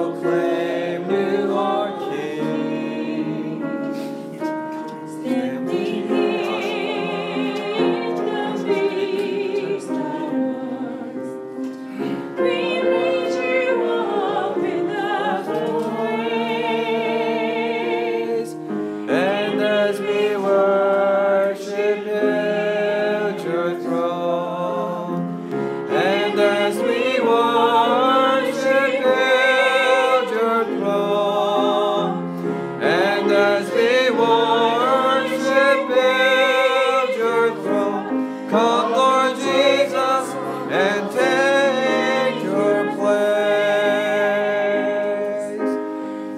proclaim you are King. Standing in the midst of us, we raise you up with our praise. And as we worship at your throne, and as we worship at your throne, and as we worship at your throne, come Lord Jesus and take your place.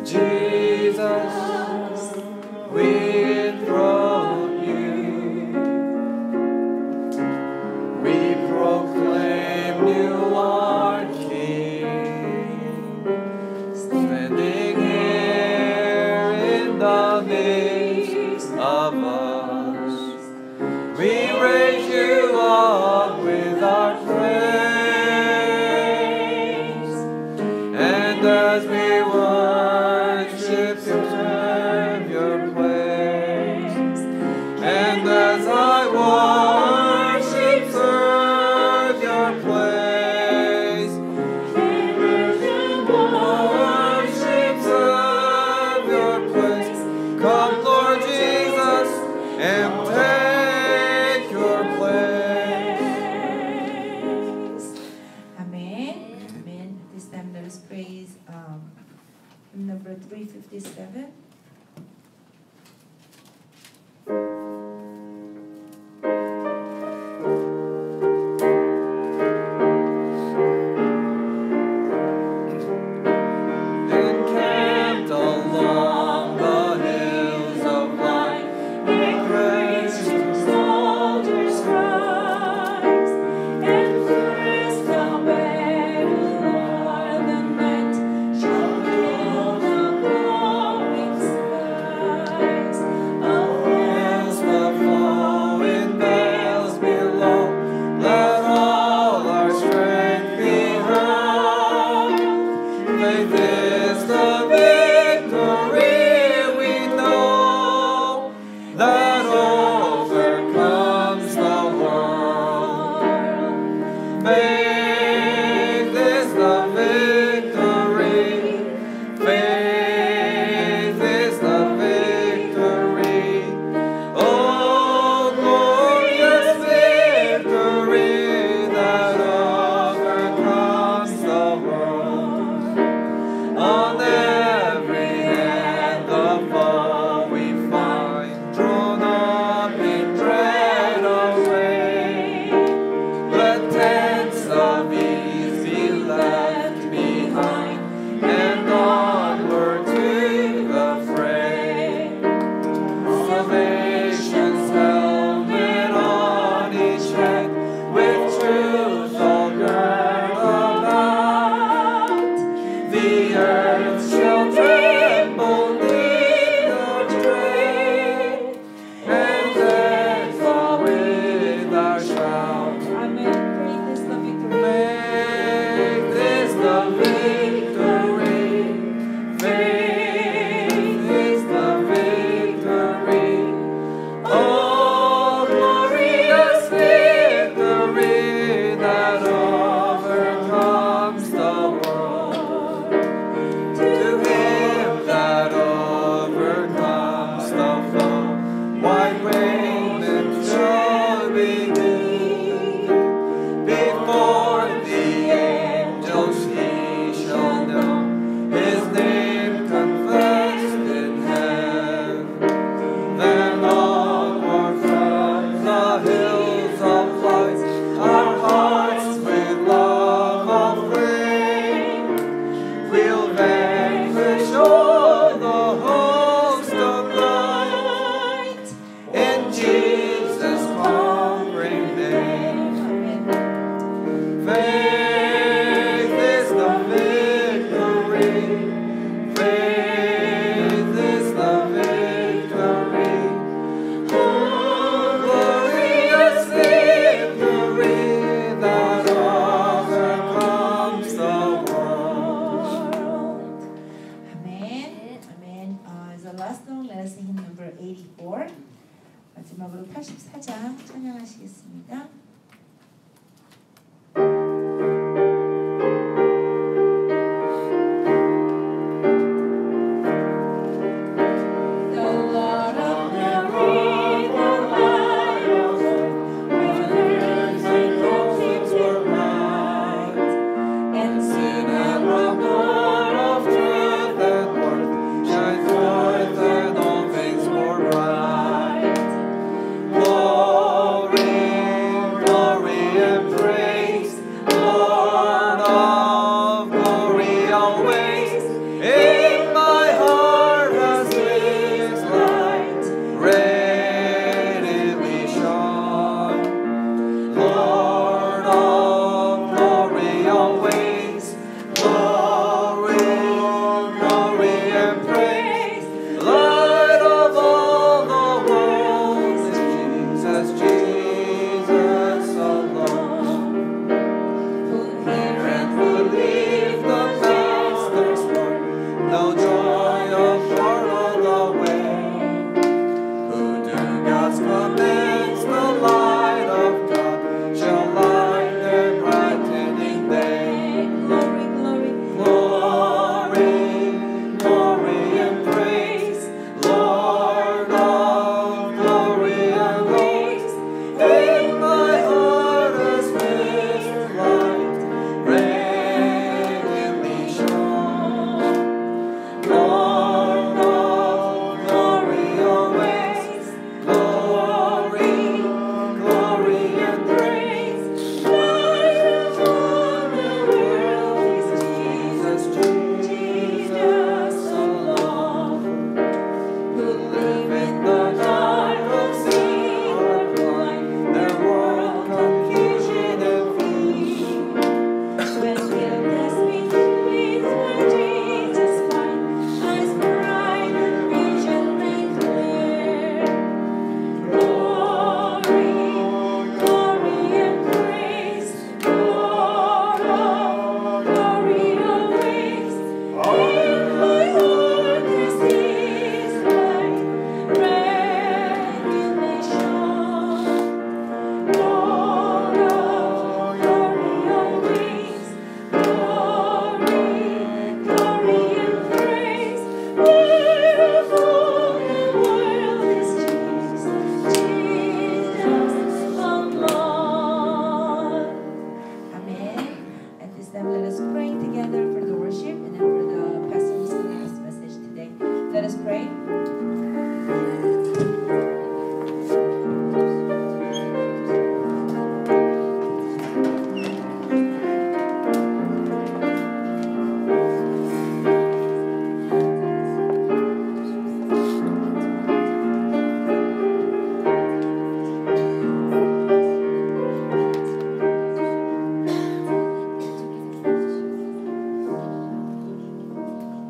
Jesus, we enthrone you. We proclaim you are King. Standing here in the midst of us, we raise you up with our praise. And as we worship, serve your place. And as I worship, serve your place. Worship, serve your place. Come, Lord Jesus, and take your place. Amen. Amen. This time let us praise number 357. Encamped along the hills of light, in Christian soldiers rise, and first the battle o'er the night shall fill the glowing skies. Against the flowing bells below, let all our strength be hurled. Faith is the victory we know that overcomes the world. Faith is the victory. Faith is the victory. Oh, glorious victory that overcomes the world. 마지막으로 84장 찬양하시겠습니다.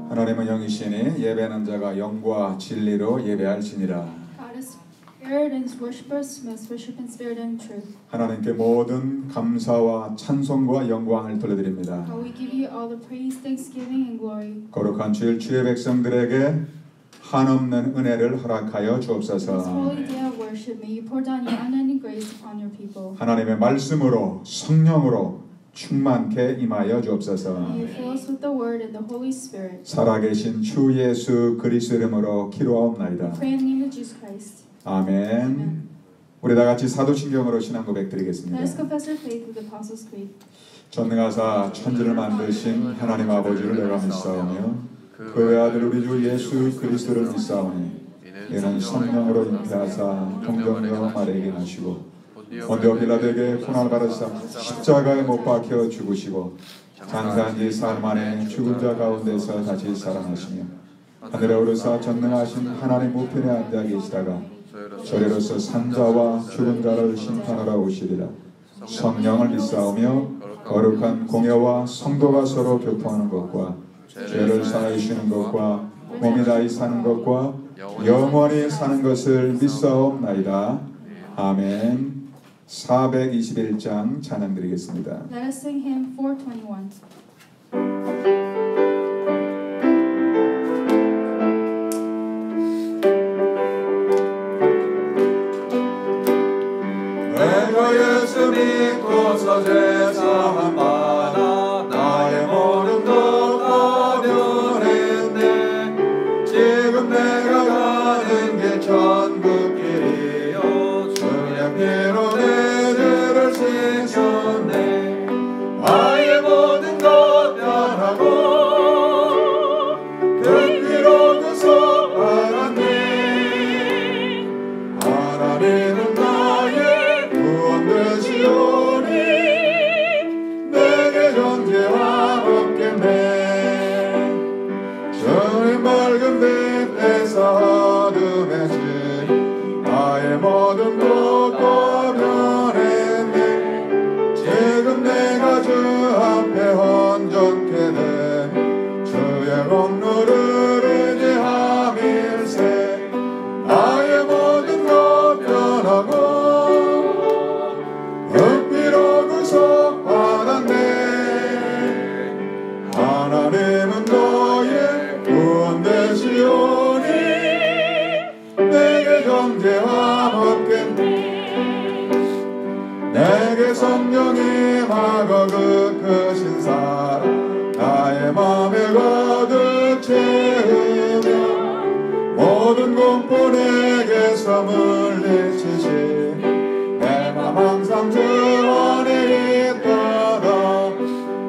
하나님은 영이시니 예배하는 자가 영과 진리로 예배할지니라. God is spirit and his worshippers must worship in spirit and truth. 하나님께 모든 감사와 찬송과 영광을 돌려드립니다. God, we give you all the praise, thanksgiving, and glory. 거룩한 주일 주의 백성들에게 한없는 은혜를 허락하여 This 주옵소서. holy day of worship, may you pour down your unending grace upon your people. 하나님의 말씀으로 성령으로 충만케 임하여 주옵소서. May you fill us with the word and the Holy Spirit. 살아계신 주 예수 그리스도 이름으로 기도하옵나이다. Pray in the name of Jesus Christ. 아멘. 우리 다 같이 사도신경으로 신앙 고백 Let us 드리겠습니다. confess our faith with the Apostles' Creed. 전능하사 천지를 만드신 하나님 아버지를 내가 믿사오며 그 외아들 우리 주 예수 그리스도를 믿사오니 이는 성령으로 잉태하사 동정녀 마리아에게 나시고 본디오 빌라도에게 고난을 받으사 십자가에 못 박혀 죽으시고 장사한 지 사흘 만에 죽은 자 가운데서 다시 살아나시며 하늘에 오르사 전능하신 하나님 우편에 앉아 계시다가 저리로서 산자와 죽은 자를 심판하러 오시리라. 성령을 믿사오며 거룩한 공예와 성도가 서로 교통하는 것과 죄를 사하시는 것과 몸이 다히 사는 것과 영원히 사는 것을 믿사옵나이다. 아멘. 421장 찬양 드리겠습니다. Let us sing hymn 421. 주의 공로를 의지함일세 나의 모든 것 변하고 은비로 구속받았네 하나님은 너의 구원 되시오니 내게 정죄함 없겠네 내게 성령이 마거 그 크신 사랑 나의 맘에 가득 채우며 모든 공포 내게서 물리치시 내 맘 항상 주 안에 있도록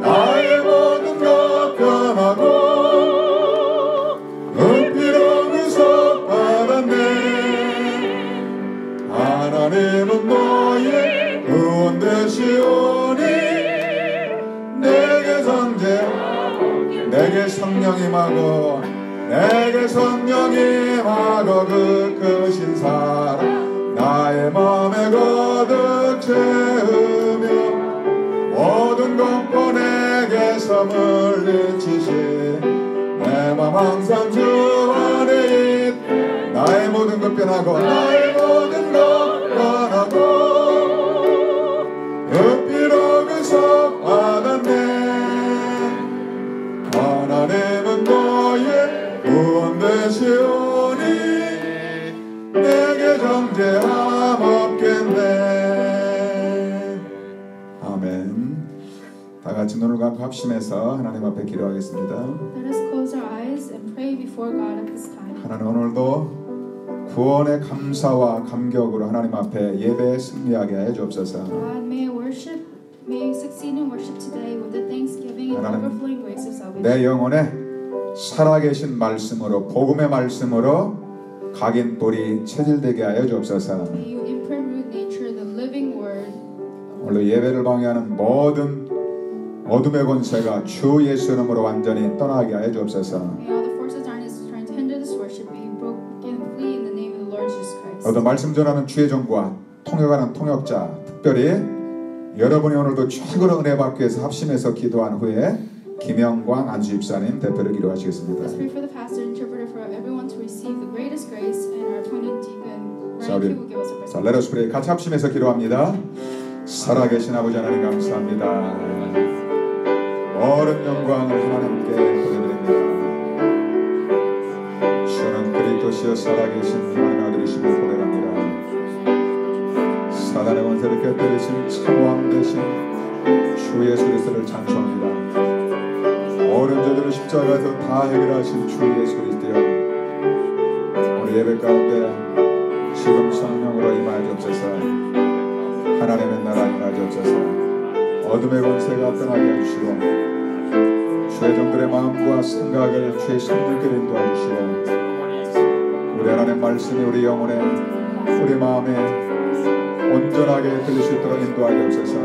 나의 모든 것 변하고 은피로 구속받았네 하나님은 너의 구원 되시오니 내게 정죄 내게 성령이 임하고 내게 성령이 임하고 그 크신 사랑 나의 맘에 가득 채우며 모든 공포 내게서 물리치시 내 맘 항상 주 안에 있 나의 모든 것 변하고 나의 모든 것 변하고 그 피로 구속받았네 하나님은 너의 구원 되시오니 내게 정죄함 없겠네 아멘 다같이 눈을 감고 합심해서 하나님 앞에 기도하겠습니다 Let us close our eyes and pray before God at this time. 하나님 오늘도 구원의 감사와 감격으로 하나님 앞에 예배에 승리하게 하여 주옵소서 God, may you succeed in worship today with the thanksgiving and 하나님, overflowing grace of salvation. 내 영혼에 살아계신 말씀으로 복음의 말씀으로 각인 뿌리 체질되게 하여 주옵소서 May you imprint root nature, the living word. 오늘 예배를 방해하는 모든 어둠의 권세가 주 예수 이름으로 완전히 떠나게 하여 주옵소서 May all the forces of darkness trying to hinder this worship be broken and flee in the name of the Lord Jesus Christ. 오늘 말씀 전하는 주의 종과 통역하는 통역자 특별히 여러분이 오늘도 최고로 은혜 받기 위해서 합심해서 기도한 후에 김영광 안수 집사님 대표를 기도하시겠습니다. Let's pray for the pastor and interpreter for everyone to receive the greatest grace and our appointed deacon 자, Ryan 우리 Q will give us a prayer. 자, let us pray. 같이 합심해서 기도합니다. 살아계신 아버지 하나님 감사합니다. 모든 영광을 하나님께 돌려드립니다. 주는 그리스도시여 살아계신 하나님 아들이심을 고백합니다. 사단의 권세를 깨뜨리신 참왕 되신 주 예수 그리스도를 찬송합니다. 모든 죄들을 십자가에서 다 해결하신 주 예수 그리스도여 오늘 예배 가운데 지금 성령으로 임하여 주옵소서 하나님의 나라 임하여 주옵소서 어둠의 권세가 떠나게 해주시고 주의 종들의 마음과 생각을 주의 성령께로 인도해 주시고 우리 하나님 말씀이 우리 영혼에 우리 마음에 온전하게 들릴 수 있도록 인도하여 주옵소서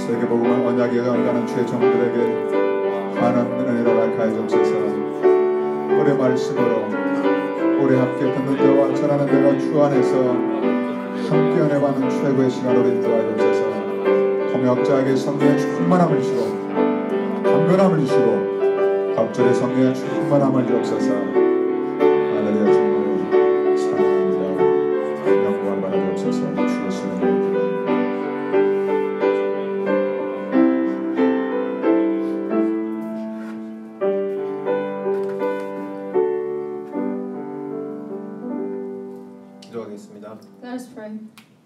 세계복음을 언약에 연가는 주의 종들에게 하나님 은혜로 가르쳐 주옵소서 우리 말씀으로 우리 함께 듣는 자와 전하는 자가 주 안에서 함께 은혜 받는 최고의 시간으로 인도하여 주옵소서 통역자에게 성령의 충만함을 주시고 강건함을 주시고 갑절의 성령의 충만함을 주옵소서 하늘의 주님을 사랑합니다 영광을 받아 주옵소서 주의 이름으로 기도하겠습니다. Let us pray.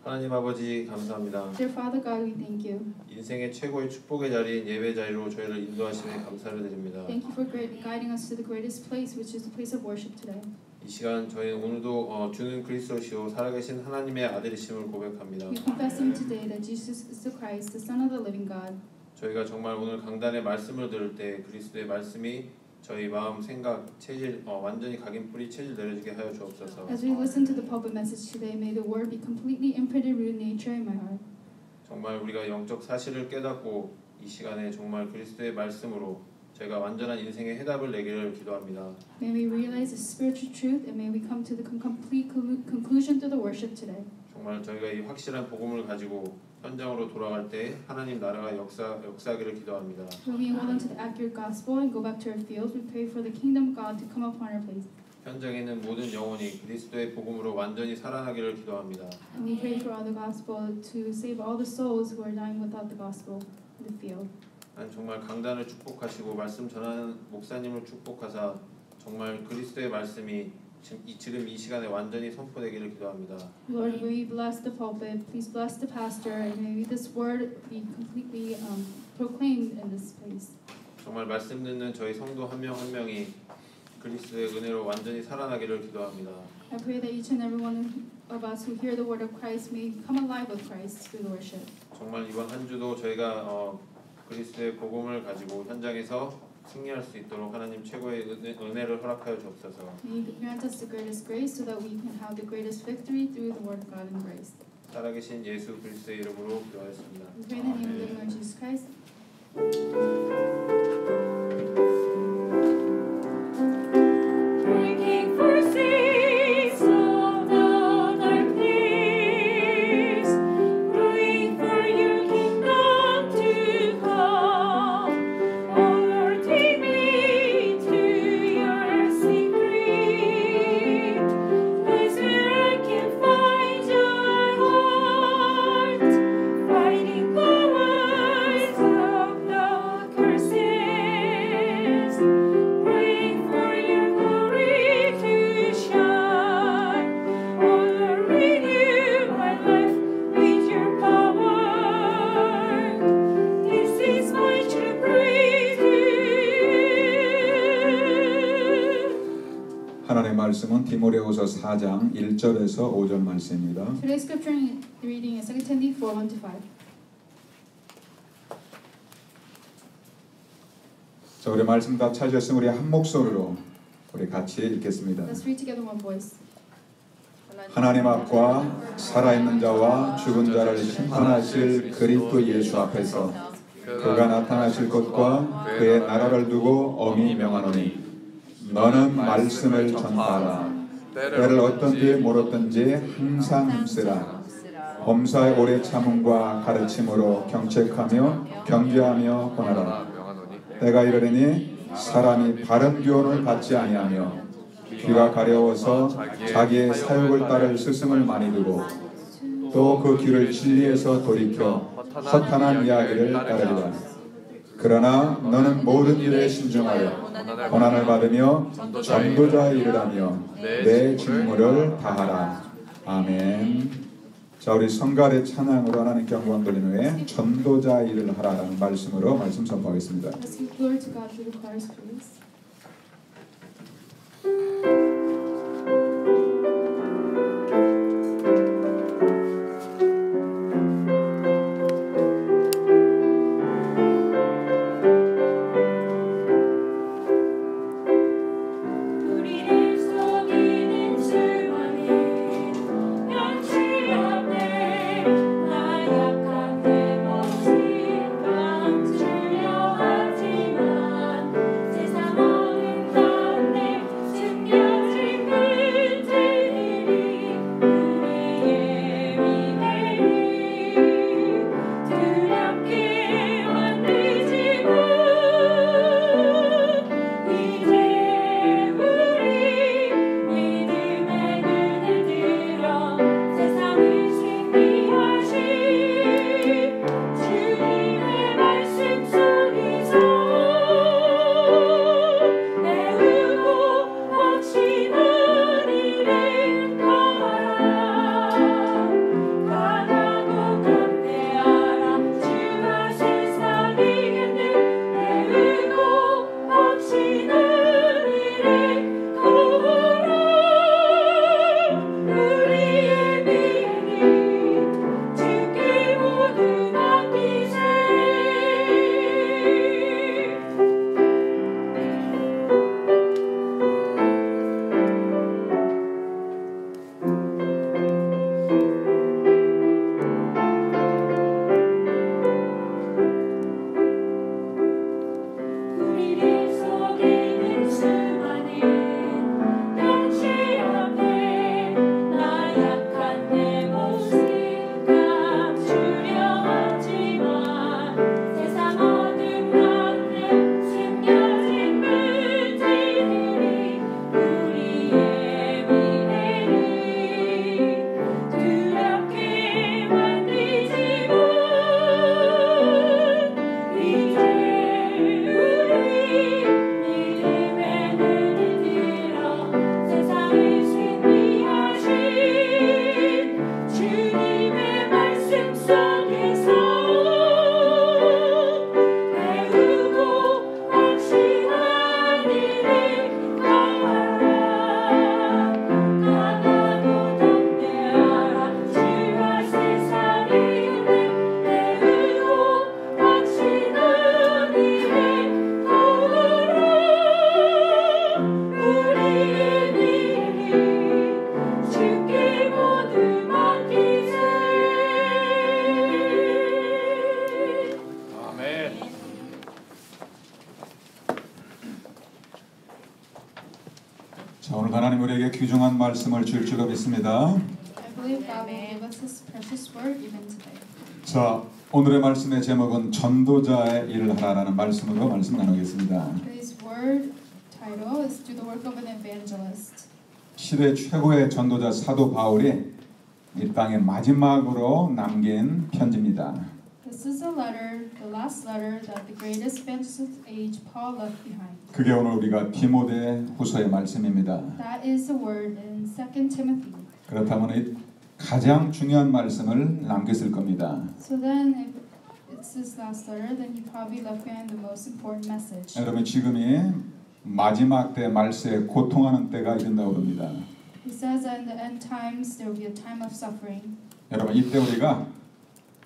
하나님 아버지 감사합니다. Dear Father God, we thank you. 인생의 최고의 축복의 자리인 예배 자리로 저희를 인도하심에 감사를 드립니다. Thank you for guiding us to the greatest place, which is the place of worship today. 이 시간 저희는 오늘도 주는 그리스도시요 살아계신 하나님의 아들이심을 고백합니다. We confess Him today that Jesus is the Christ, the Son of the living God. 저희가 정말 오늘 강단의 말씀을 들을 때 그리스도의 말씀이 저희 마음, 생각, 체질 완전히 각인 뿌리 체질 내려지게 하여 주옵소서. As we listen to the pulpit message today, may the word be completely imprinted root nature in my heart. 정말 우리가 영적 사실을 깨닫고 이 시간에 정말 그리스도의 말씀으로 저희가 완전한 인생의 해답을 내기를 기도합니다. May we realize the spiritual truth and may we come to the complete conclusion through the worship today. 정말 저희가 이 확실한 복음을 가지고 현장으로 돌아갈 때 하나님 나라가 역사하기를 기도합니다. When we hold on to the accurate gospel and go back to our fields, we pray for the kingdom of God to come upon our place. 현장에 있는 모든 영혼이 그리스도의 복음으로 완전히 살아나기를 기도합니다. And we pray for all the gospel to save all the souls who are dying without the gospel in the field. 정말 강단을 축복하시고 말씀 전하는 목사님을 축복하사 정말 그리스도의 말씀이 지금 이 시간에 완전히 선포되기를 기도합니다. Lord, may we bless the pulpit. Please bless the pastor, and may this word be completely proclaimed in this place. 정말 말씀 듣는 저희 성도 한 명 한 명이 그리스도의 은혜로 완전히 살아나기를 기도합니다. I pray that each and every one of us who hear the word of Christ may come alive with Christ through the worship. 정말 이번 한 주도 저희가 그리스도의 복음을 가지고 현장에서 승리할 수 있도록 하나님 최고의 은혜를 허락하여 주옵소서. May you grant us the greatest grace so that we can have the greatest victory through the word of God and grace. 살아계신 예수 그리스도의 이름으로 기도하였습니다. We pray in the name of the Lord Jesus Christ. Breaking forces of the darkness, praying for your kingdom to come. Oh Lord, take me to your secret place where I can find your heart, fighting powers of the curses, praying for your glory to shine. Oh Lord, renew my life with your power. This is my true praise to you. 하나님의 말씀은 디모데후서 4장 1절에서 5절 말씀입니다. Today's scripture reading is 2 Timothy 4:1-5. 자, 우리 말씀 다 찾으셨으면 우리 한 목소리로 우리 같이 읽겠습니다. Let's read together one voice. 하나님 앞과 살아있는 자와 죽은 자를 심판하실 그리스도 예수 앞에서 그가 나타나실 것과 그의 나라를 두고 엄히 명하노니 너는 말씀을 전파하라. 때를 어떤지 모르든지 항상 힘쓰라. 범사의 오래 참음과 가르침으로 경책하며 경계하며 권하라. 내가 이르리니 사람이 바른 교훈을 받지 아니하며 귀가 가려워서 자기의 사욕을 따를 스승을 많이 두고 또 그 귀를 진리에서 돌이켜 허탄한 이야기를 따르리라. 그러나 너는 모든 일에 신중하여 고난을 받으며 전도자의 일을 하며 내 직무를 다하라. 아멘. 자, 우리 성갈의 찬양으로 하나님께 영광 돌린 후에 전도자 일을 하라라는 말씀으로 말씀 선포하겠습니다. Let's give glory to God through the chorus, please. 우리를 속이는 주머니 연치 앞에 나약한 내 모습 감추려 하지만 세상 자, 오늘 하나님 우리에게 귀중한 말씀을 줄 줄로 믿습니다. I believe God will give us His precious word even today. 자, 오늘의 말씀의 제목은 전도자의 일을 하라라는 말씀으로 말씀 나누겠습니다. Today's word title is "Do the work of an evangelist." 시대 최고의 전도자 사도 바울이 이 땅에 마지막으로 남긴 편지입니다. This is a letter, the last letter that the greatest evangelist of age Paul left behind. 그게 오늘 우리가 디모데 후서의 말씀입니다. That is the word in 2 Timothy. 그렇다면 이 가장 중요한 말씀을 남겼을 겁니다. So then, if it's his last letter, then he probably left behind the most important message. 여러분 지금이 마지막 때 말세에 고통하는 때가 이른다고 합니다. He says that in the end times there will be a time of suffering. 여러분 이때 우리가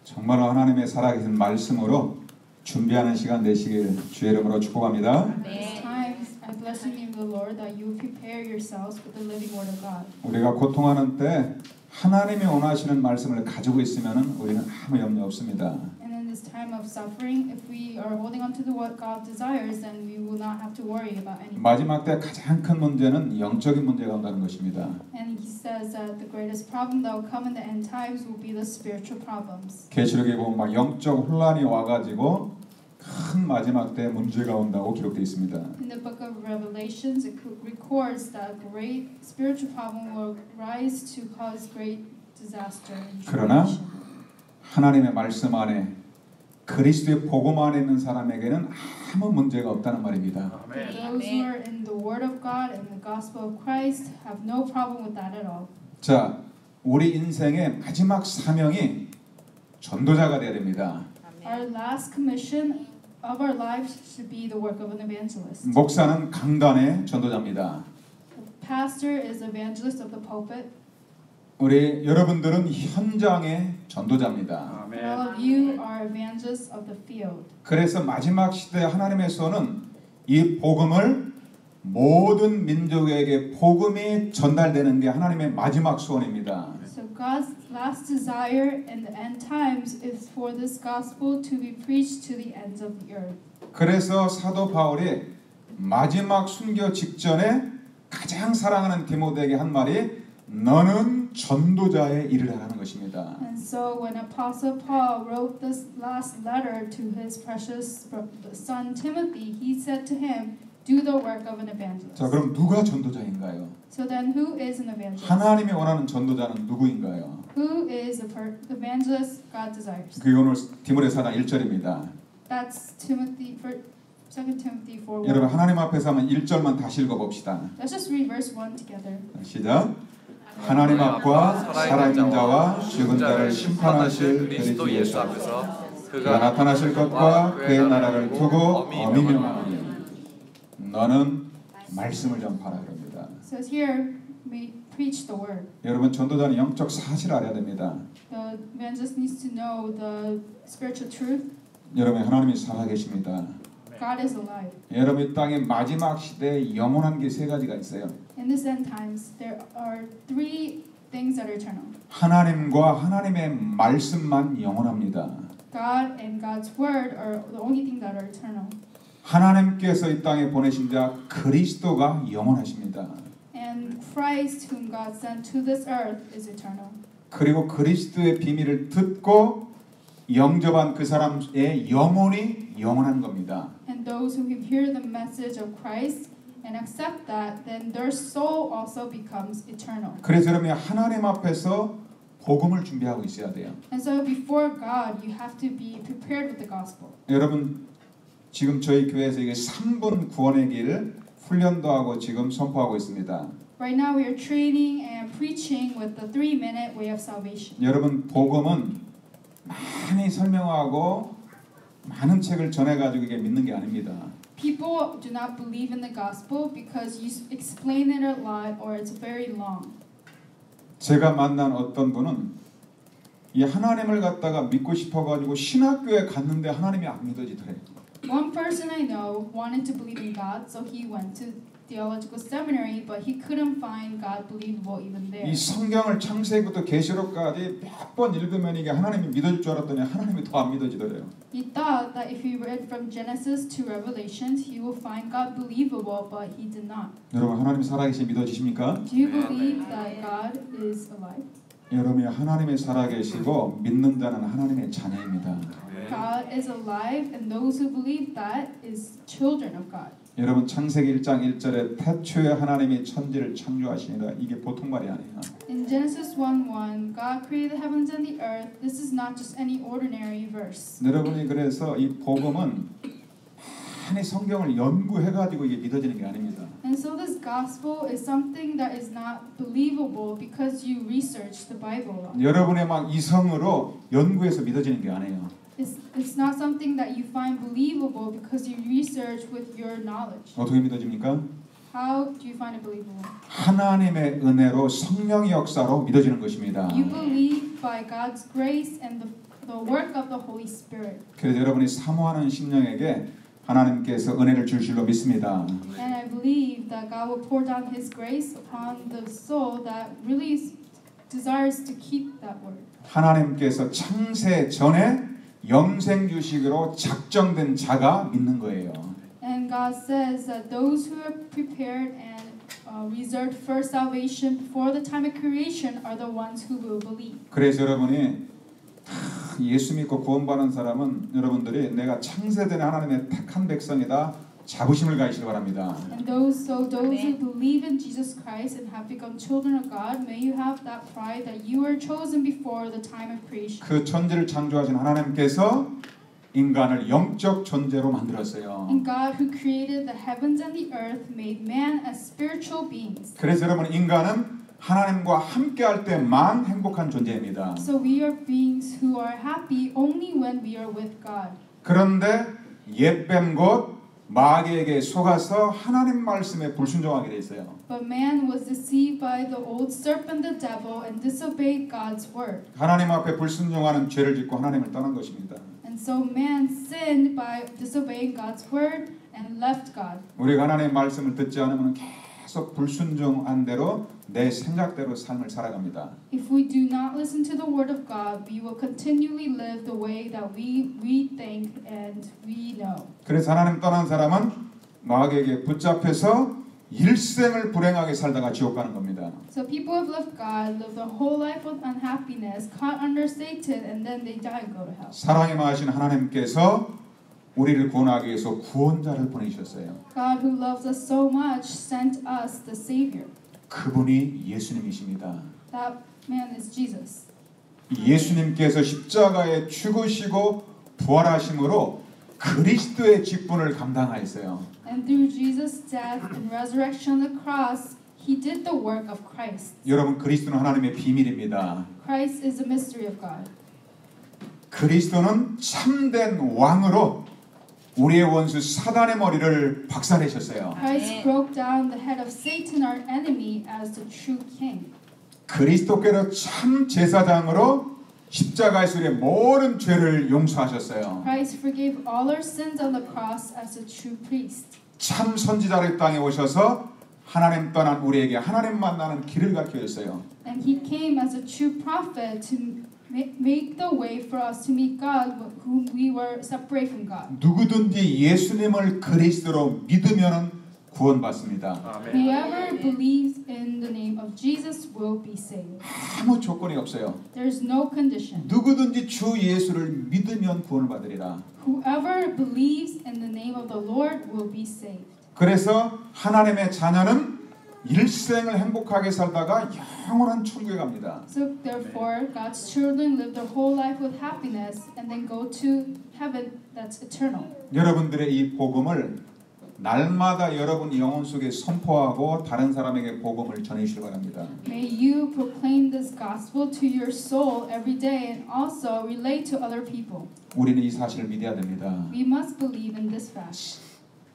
정말 하나님의 살아계신 말씀으로 준비하는 시간 되시길 주의 이름으로 축복합니다. These times, I bless the name of the Lord that you will prepare yourselves with the living word of God. 우리가 고통하는 때 하나님이 원하시는 말씀을 가지고 있으면 우리는 아무 염려 없습니다. And in this time of suffering, if we are holding on to what God desires, then we will not have to worry about anything. 마지막 때 가장 큰 문제는 영적인 문제가 온다는 것입니다. And he says that the greatest problem that will come in the end times will be the spiritual problems. 계시록에 보면 막 영적 혼란이 와가지고 큰 마지막 때 문제가 온다고 기록되어 있습니다. In the book of Revelations, it records that great spiritual problem will rise to cause great disaster and 그러나 tribulation. 하나님의 말씀 안에 그리스도의 복음 안에 있는 사람에게는 아무 문제가 없다는 말입니다. Those who are in the Word of God and the Gospel of Christ have no problem with that at all. 자, 우리 인생의 마지막 사명이 전도자가 되어야 됩니다. Our last commission of our lives should be the work of an evangelist. 목사는 강단의 전도자입니다. The pastor is evangelist of the pulpit. 우리 여러분들은 현장의 전도자입니다. And all of you are evangelists of the field. 그래서 마지막 시대 하나님의 소원은 이 복음을 모든 민족에게 복음이 전달되는 게 하나님의 마지막 소원입니다. So God's last desire in the end times is for this gospel to be preached to the ends of the earth. 그래서 사도 바울이 마지막 순교 직전에 가장 사랑하는 디모데에게 한 말이 너는 전도자의 일을 하라는 것입니다. And so when Apostle Paul wrote this last letter to his precious son Timothy, he said to him, "Do the work of an evangelist." 자, 그럼 누가 전도자인가요? So then, who is an evangelist? 하나님이 원하는 전도자는 누구인가요? Who is the evangelist God desires? 그게 오늘 디모데 4장 1절입니다. That's Timothy, 2 Timothy 4:1. 여러분 하나님 앞에서 한번 1절만 다시 읽어봅시다. Let's just read verse 1 together. 시작. 하나님 앞과 살아있는 자와 죽은 자를 심판하실 그리스도 예수 앞에서 그가 나타나실 것과 그의 나라를 두고 엄히 명하노니 너는 말씀을 전파하라 그럽니다. It says here, may preach the word. 여러분 전도자는 영적 사실을 알아야 됩니다. The evangelist needs to know the spiritual truth. 여러분 하나님이 살아계십니다. God is alive. 여러분 이 땅의 마지막 시대에 영원한 게 세 가지가 있어요. In this end times, there are three things that are eternal. 하나님과 하나님의 말씀만 영원합니다. God and God's word are the only thing that are eternal. 하나님께서 이 땅에 보내신 자 그리스도가 영원하십니다. And Christ, whom God sent to this earth, is eternal. 그리고 그리스도의 비밀을 듣고 영접한 그 사람의 영혼이 영원한 겁니다. And those who hear the message of Christ and accept that, then their soul also becomes eternal. 그래서 여러분이 하나님 앞에서 복음을 준비하고 있어야 돼요. And so before God, you have to be prepared with the gospel. 여러분 지금 저희 교회에서 이게 3분 구원의 길 훈련도 하고 지금 선포하고 있습니다. Right now we are training and preaching with the 3-minute way of salvation. 여러분 복음은 많이 설명하고 많은 책을 전해가지고 이게 믿는 게 아닙니다. People do not believe in the gospel because you explain it a lot or it's very long. 제가 만난 어떤 분은 이 하나님을 갖다가 믿고 싶어가지고 신학교에 갔는데 하나님이 안 믿어지더래요. One person I know wanted to believe in God, so he went to theological seminary, but he couldn't find God believable even there. 이 성경을 창세기부터 계시록까지 몇 번 읽으면 이게 하나님이 믿어질 줄 알았더니 하나님이 더 안 믿어지더래요. He thought that if he read from Genesis to Revelations, he will find God believable, but he did not. 여러분 하나님 살아계신 믿어지십니까? Do you believe that God is alive? 여러분이 하나님이 살아계시고 믿는 자는 하나님의 자녀입니다. God is alive, and those who believe that is children of God. 여러분 창세기 1장 1절에 태초에 하나님이 천지를 창조하시니라 이게 보통 말이 아니에요. In Genesis 1:1, God created the heavens and the earth. This is not just any ordinary verse. 여러분이 그래서 이 복음은 많이 성경을 연구해가지고 이게 믿어지는 게 아닙니다. And so this gospel is something that is not believable because you research the Bible. 여러분의 막 이성으로 연구해서 믿어지는 게 아니에요. It's not something that you find believable because you research with your knowledge. 어떻게 믿어집니까? How do you find it believable? 하나님의 은혜로 성령의 역사로 믿어지는 것입니다. You believe by God's grace and the work of the Holy Spirit. 그래서 여러분이 사모하는 심령에게 하나님께서 은혜를 줄 줄로 믿습니다. And I believe that God will pour down His grace upon the soul that really desires to keep that word. 하나님께서 창세 전에 영생 주식으로 작정된 자가 믿는 거예요. And God says that those who are prepared and reserved for salvation before the time of creation are the ones who will believe. 그래서 여러분이 예수 믿고 구원받은 사람은 여러분들이 내가 창세전에 하나님의 택한 백성이다 자부심을 가지시기 바랍니다. And those who believe in Jesus Christ and have become children of God, may you have that pride that you were chosen before the time of creation. 그 천지를 창조하신 하나님께서 인간을 영적 존재로 만들었어요. And God who created the heavens and the earth made man as spiritual beings. 그래서 여러분 인간은 하나님과 함께할 때만 행복한 존재입니다. So we are beings who are happy only when we are with God. 그런데 옛뱀 곧 마귀에게 속아서 하나님 말씀에 불순종하게 돼 있어요. But man was deceived by the old serpent, the devil, and disobeyed God's word. 하나님 앞에 불순종하는 죄를 짓고 하나님을 떠난 것입니다. And so man sinned by disobeying God's word and left God. 우리가 하나님의 말씀을 듣지 않으면 계속 불순종한 대로 내 생각대로 삶을 살아갑니다. If we do not listen to the word of God, we will continually live the way that we think and we know. 그래서 하나님 떠난 사람은 마귀에게 붙잡혀서 일생을 불행하게 살다가 지옥 가는 겁니다. So people who have left God live the whole life with unhappiness, caught under Satan, and then they die and go to hell. 사랑이 많으신 하나님께서 우리를 구원하기 위해서 구원자를 보내주셨어요. God who loves us so much sent us the Savior. 그분이 예수님이십니다. That man is Jesus. 예수님께서 십자가에 죽으시고 부활하심으로 그리스도의 직분을 감당하였어요. And through Jesus' death and resurrection on the cross, He did the work of Christ. 여러분 그리스도는 하나님의 비밀입니다. Christ is a mystery of God. 그리스도는 참된 왕으로 우리의 원수 사단의 머리를 박살내셨어요. Christ broke down the head of Satan, our enemy, as the true king. 그리스도께로 참 제사장으로 십자가에서 우리의 모든 죄를 용서하셨어요. Christ forgave all our sins on the cross as a true priest. 참 선지자를 땅에 오셔서 하나님 떠난 우리에게 하나님 만나는 길을 가르쳐 줬어요. And He came as a true prophet to make the way for us to meet God, whom we were separate from God. 누구든지 예수님을 그리스도로 믿으면 구원받습니다. Whoever believes in the name of Jesus will be saved. 아무 조건이 없어요. There's no condition. 누구든지 주 예수를 믿으면 구원을 받으리라. Whoever believes in the name of the Lord will be saved. 그래서 하나님의 자녀는 일생을 행복하게 살다가 영원한 천국에 갑니다. So therefore, God's children live their whole life with happiness and then go to heaven that's eternal. 여러분들의 이 복음을 날마다 여러분 영혼 속에 선포하고 다른 사람에게 복음을 전해주시기 바랍니다. May you proclaim this gospel to your soul every day and also relate to other people. 우리는 이 사실을 믿어야 됩니다. We must believe in this fact.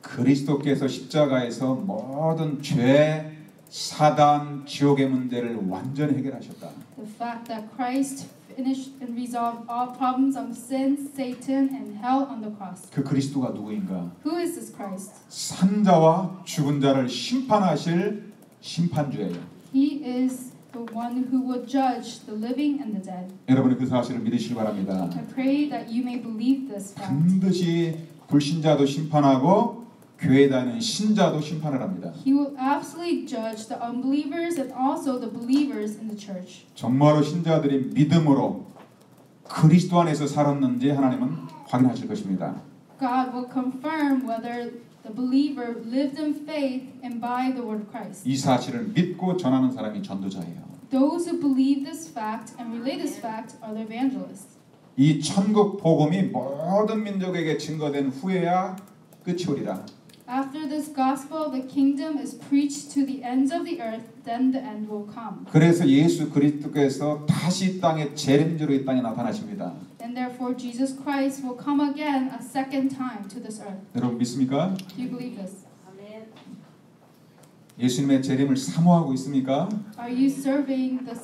그리스도께서 십자가에서 모든 죄, 사단, 지옥의 문제를 완전히 해결하셨다. The fact that Christ finish and resolve all problems of sin, Satan, and hell on the cross. 그 그리스도가 누구인가? Who is this Christ? 산자와 죽은 자를 심판하실 심판주예요. He is the one who will judge the living and the dead. 여러분이 그 사실을 믿으시기 바랍니다. I pray that you may believe this fact. 반드시 불신자도 심판하고 교회에 다니는 신자도 심판을 합니다. He will absolutely judge the unbelievers and also the believers in the church. 정말로 신자들이 믿음으로 그리스도 안에서 살았는지 하나님은 확인하실 것입니다. God will confirm whether the believer lived in faith and by the word of Christ. 이 사실을 믿고 전하는 사람이 전도자예요. Those who believe this fact and relay this fact are the evangelists. 이 천국 복음이 모든 민족에게 증거된 후에야 끝이 오리라. After this gospel of the kingdom is preached to the ends of the earth, then the end will come. 그래서 예수 그리스도께서 다시 이 땅에 재림주로 이 땅에 나타나십니다. And therefore Jesus Christ will come again a second time to this earth. 여러분 믿습니까? Do you believe this? 예수님의 재림을 사모하고 있습니까? Are you serving the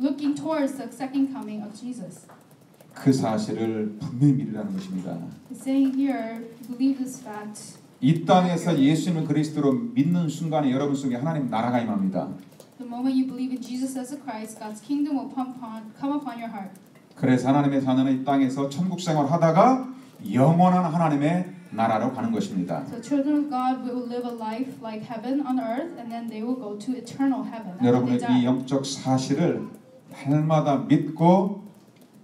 looking towards the second coming of Jesus? 그 사실을 분명히 믿으라는 것입니다. He's saying here, believe this fact. 이 땅에서 예수님을 그리스도로 믿는 순간에 여러분 속에 하나님 나라가 임합니다. The moment you believe in Jesus as a Christ, God's kingdom will come upon your heart. 그래서 하나님의 자녀는 이 땅에서 천국 생활하다가 영원한 하나님의 나라로 가는 것입니다. So children of God will live a life like heaven on earth, and then they will go to eternal heaven. 여러분의 이 영적 사실을 날마다 믿고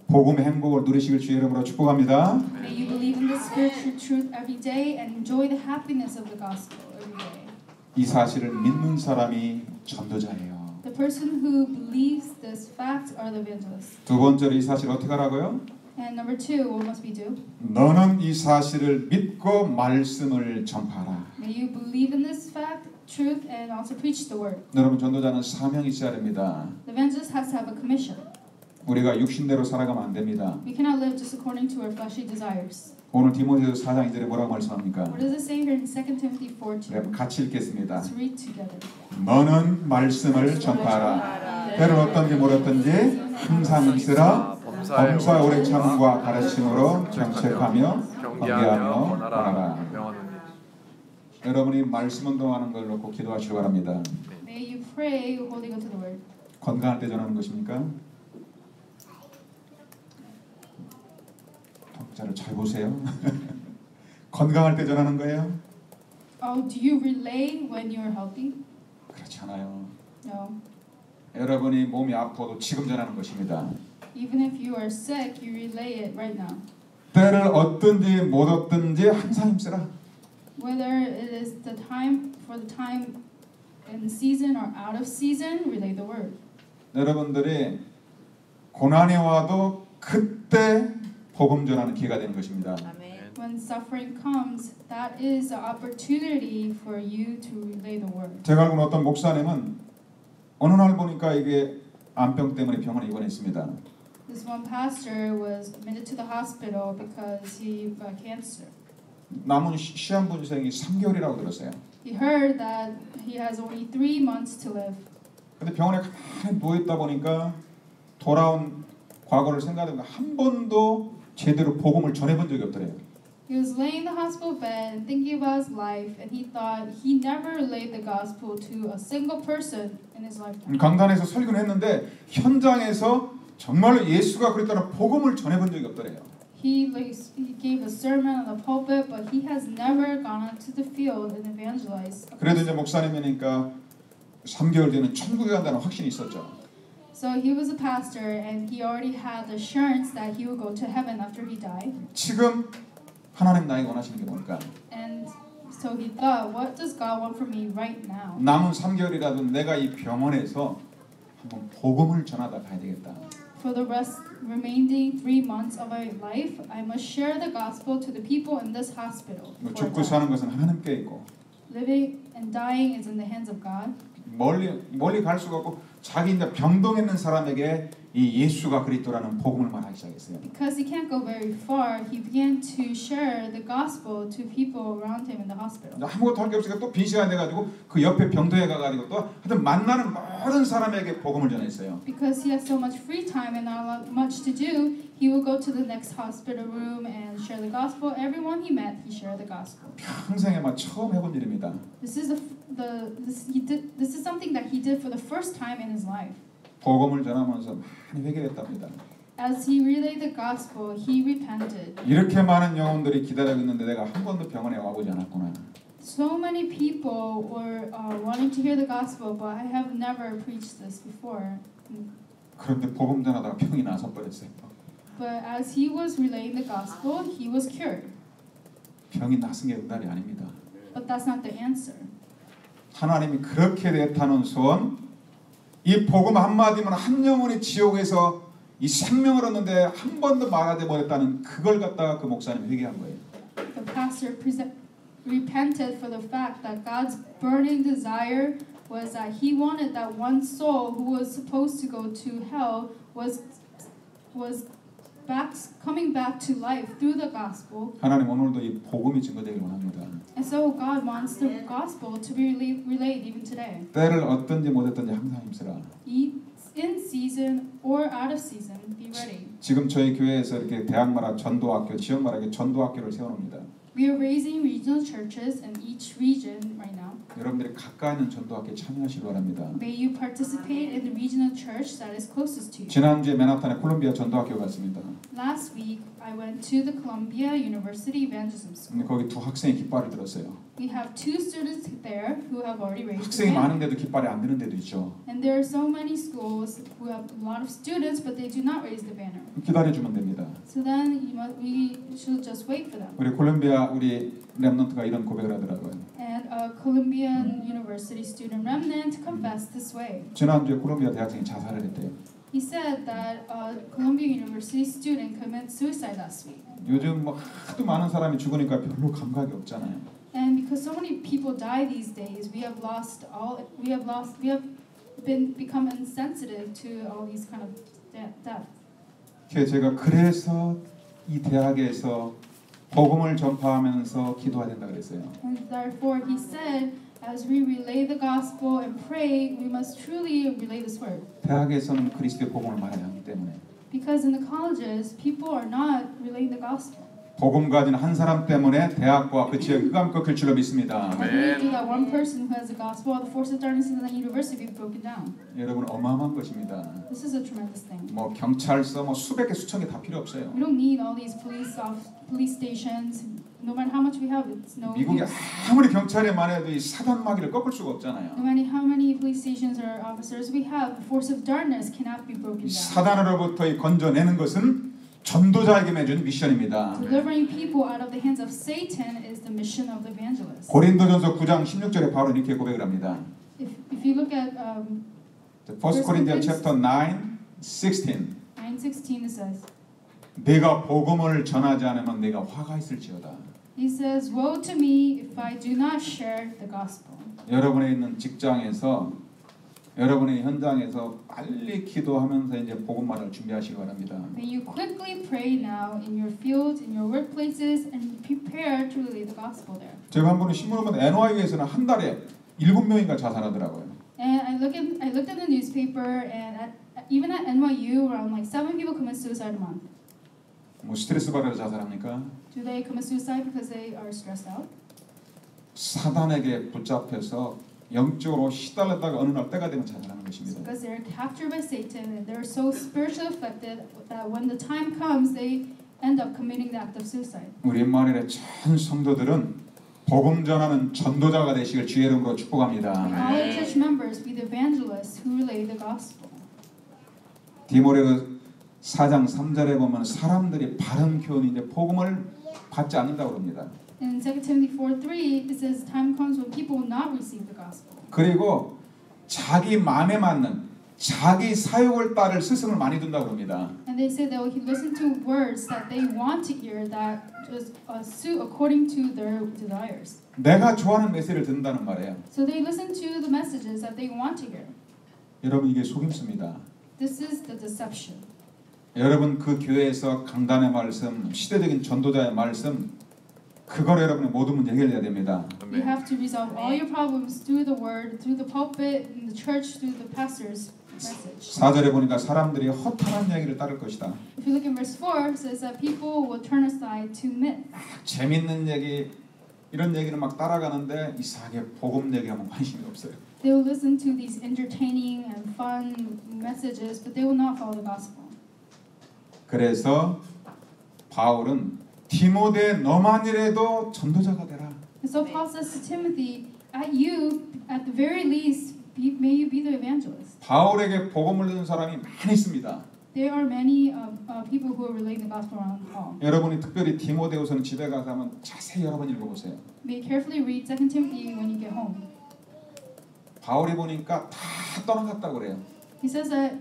복음의 행복을 누리시길 주의 이름으로 축복합니다. May you believe in this spiritual truth every day and enjoy the happiness of the gospel every day. 이 사실을 믿는 사람이 전도자예요. The person who believes this fact are the evangelists. 두 번째로 이 사실을 어떻게 하라고요? And number two, what must we do? 너는 이 사실을 믿고 말씀을 전파하라. May you believe in this fact, truth, and also preach the word. 여러분 전도자는 사명이 있어야 됩니다. The evangelist has to have a commission. 우리가 육신대로 살아가면 안 됩니다. We cannot live just according to our fleshly desires. 오늘 디모데후서 4장 2절에 뭐라고 말씀합니까? What does it say here in 2 Timothy 4:2? 같이 읽겠습니다. Let's read together. 너는 말씀을 전파하라. 때는 어떤지 모르든지 항상 있으라. 범사의 오래 참과 가르침으로 정책하며 경계하며 권하라. 여러분이 말씀 운동하는 걸 놓고 기도하시기 바랍니다. May you pray holding onto the word. 건강할 때 전하는 것입니까? 독자를 잘 보세요. 건강할 때 전하는 거예요? Oh, do you relay when you're healthy? 그렇지 않아요. No. 여러분이 몸이 아파도 지금 전하는 것입니다. Even if you are sick, you relay it right now. 때를 얻든지 못 얻든지 항상 힘쓰라. Whether it is the time in season or out of season, relay the word. 여러분들이 고난이 와도 그때 복음 전하는 기회가 되는 것입니다. When suffering comes, that is an opportunity for you to relay the word. 제가 알고 있는 어떤 목사님은 어느 날 보니까 이게 암병 때문에 병원에 입원했습니다. This one pastor was admitted to the hospital because he got cancer. 남은 시한 분생이 3개월이라고 들었어요. He heard that he has only 3 months to live. 근데 병원에 가만히 누워 있다 보니까 돌아온 과거를 생각하면 한 번도 제대로 복음을 전해본 적이 없더래요. He was laying in the hospital bed and thinking about his life, and he thought he never relayed the gospel to a single person in his lifetime. 강단에서 설교를 했는데 현장에서 정말로 예수가 그랬다는 복음을 전해본 적이 없더래요. He gave a sermon on the pulpit, but he has never gone out to the field and evangelized. 그래도 이제 목사님이니까 3개월 뒤에는 천국에 간다는 확신이 있었죠. So he was a pastor, and he already had the assurance that he would go to heaven after he died. 지금 하나님 나에게 원하시는 게 뭘까? And so he thought, what does God want from me right now? 남은 3개월이라도 내가 이 병원에서 한번 복음을 전하다 가야 되겠다. For the remaining 3 months of my life, I must share the gospel to the people in this hospital. 죽고 사는 것은 하나님께 있고 Living and dying is in the hands of God. 멀리 갈 수가 없고 자기 이제 병동에 있는 사람에게 이 예수가 그리스도라는 복음을 말하기 시작했어요. Because he can't go very far, he began to share the gospel to people around him in the hospital. 아무것도 할 게 없으니까 또 빈 시간 돼가지고 그 옆에 병동에 가가지고 또 하여튼 만나는 모든 사람에게 복음을 전했어요. Because he has so much free time and not much to do, he would go to the next hospital room and share the gospel. Everyone he met, he shared the gospel. 평생에 막 처음 해본 일입니다. This is something that he did for the first time in his life. 복음을 전하면서 많이 회개했답니다. As he relayed the gospel, he repented. 이렇게 많은 영혼들이 기다리고 있는데 내가 한 번도 병원에 와보지 않았구나. So many people were wanting to hear the gospel, but I have never preached this before. 그런데 복음 전하다가 병이 나서 버렸어요. But as he was relaying the gospel, he was cured. 병이 나선 게 응답이 아닙니다. But that's not the answer. 하나님이 그렇게 내타는 손, 이 복음 한마디면 한 영혼이 지옥에서 이 생명을 얻는데 한 번도 말하지 못했다는 그걸 갖다가 그 목사님이 회개한 거예요. The pastor repented for the fact that God's burning desire was that he wanted that one soul who was supposed to go to hell was coming back to life through the gospel. 하나님 오늘도 이 복음이 증거되길 원합니다. And so God wants the gospel to be relayed even today. 때를 얻든지 못했든지 항상 힘쓰라. In season or out of season, be ready. 지금 저희 교회에서 이렇게 대학마다 전도학교, 지역마다 전도학교를 세워놓습니다. We are raising regional churches in each region right now. 여러분들이 가까이 있는 전도학교에 참여하시기 바랍니다. May you participate in the regional church that is closest to you. 지난주에 맨하탄에 콜롬비아 전도학교 갔습니다. Last week, I went to the Columbia University Evangelism School. 근데 거기 두 학생이 깃발을 들었어요. We have two students there who have already raised 학생이 their hand. 많은데도 깃발이 안 드는 데도 있죠. And there are so many schools who have a lot of students, but they do not raise the banner. 기다려주면 됩니다. So then we should just wait for them. 우리 콜롬비아 우리 렘넌트가 이런 고백을 하더라고요. And a Columbian University student remnant confessed this way. 지난주에 콜롬비아 대학생이 자살을 했대요. He said that a Columbia University student committed suicide last week. 요즘 뭐 하도 많은 사람이 죽으니까 별로 감각이 없잖아요. And because so many people die these days, we have become insensitive to all these kind of deaths. 제가 그래서 이 대학에서 복음을 전파하면서 기도해야 된다 그랬어요. And therefore, he said, as we relay the gospel and pray, we must truly relay this word. 대학에서는 그리스도의 복음을 말해야 하기 때문에 Because in the colleges, people are not relaying the gospel. 복음 가진 한 사람 때문에 대학과 그 지역이 흑암 꺾일 줄로 믿습니다. And we do that one person who has the gospel, the forces of darkness in the university be broken down. 여러분 어마어마한 것입니다. This is a tremendous thing. 뭐 경찰서 뭐 수백 개 수천 개 다 필요 없어요. We don't need all these police stations. No matter how much we have, it's no 미국에 use. 아무리 경찰이 많아도 이 사단 마귀를 꺾을 수가 없잖아요. No matter how many police stations or officers we have, the force of darkness cannot be broken 이 down. 사단으로부터 이 건져내는 것은 전도자에게 맺은 미션입니다. Delivering people out of the hands of Satan is the mission of the evangelist. 고린도전서 9장 16절에 바로 이렇게 고백을 합니다. If you look at 1 Corinthians chapter 9, 16. 9:16, it says, 내가 복음을 전하지 않으면 내가 화가 있을지어다. he says, "Woe to me if I do not share the gospel." 여러분의 있는 직장에서 여러분의 현장에서 빨리 기도하면서 이제 복음만을 준비하시기 바랍니다. May you quickly pray now in your field, in your workplaces, and prepare to relay the gospel there. 제가 한 번은 신문을 보면 NYU에서는 한 달에 7명인가 자살하더라고요. And I looked at the newspaper, and even at NYU, around like 7 people commit suicide a month. 뭐 스트레스 받아서 자살합니까? Do they commit suicide because they are stressed out? 사단에게 붙잡혀서 영적으로 시달렸다가 어느 날 때가 되면 자살하는 것입니다. Because they're captured by Satan and they're so spiritually affected that when the time comes, they end up committing the act of suicide. 우리 임마누엘의 전 성도들은 복음 전하는 전도자가 되시길 주의 이름으로 축복합니다. May all the church members be the evangelists who relay the gospel. 디모데서 4장 3절에 보면 사람들이 바른 교훈이 이제 복음을 받지 않는다고 합니다. In 2 Timothy 4:3, it says, "Time comes when people will not receive the gospel." 그리고 자기 마음에 맞는 자기 사욕을 따를 스승을 많이 둔다고 합니다. And they say they will listen to words that they want to hear that just suit according to their desires. 내가 좋아하는 메시지를 듣는다는 말이에요. So they listen to the messages that they want to hear. 여러분 이게 속임수입니다. This is the deception. 여러분 그 교회에서 강단의 말씀, 시대적인 전도자의 말씀 그걸 여러분의 모든 문제 해결해야 됩니다. You have to resolve all your problems through the word, through the pulpit, in the church, through the pastor's message. 4절에 보니까 사람들이 허탄한 얘기를 따를 것이다. If you look in verse 4, it says that people will turn aside to myth. 재밌는 얘기 이런 얘기를 막 따라가는데 이상하게 복음 얘기하면 관심이 없어요. They will listen to these entertaining and fun messages, but they will not follow the gospel. 그래서 바울은 디모데 너만이라도 전도자가 되라. And so Paul says to Timothy, at the very least, may you be the evangelist. 바울에게 복음을 듣는 사람이 많이 있습니다. There are many people who are relating the gospel around Paul. 여러분이 특별히 디모데후서는 집에 가서 한번 자세히 여러 번 읽어보세요. May carefully read 2 Timothy when you get home. 바울이 보니까 다 떠나갔다고 그래요. He says that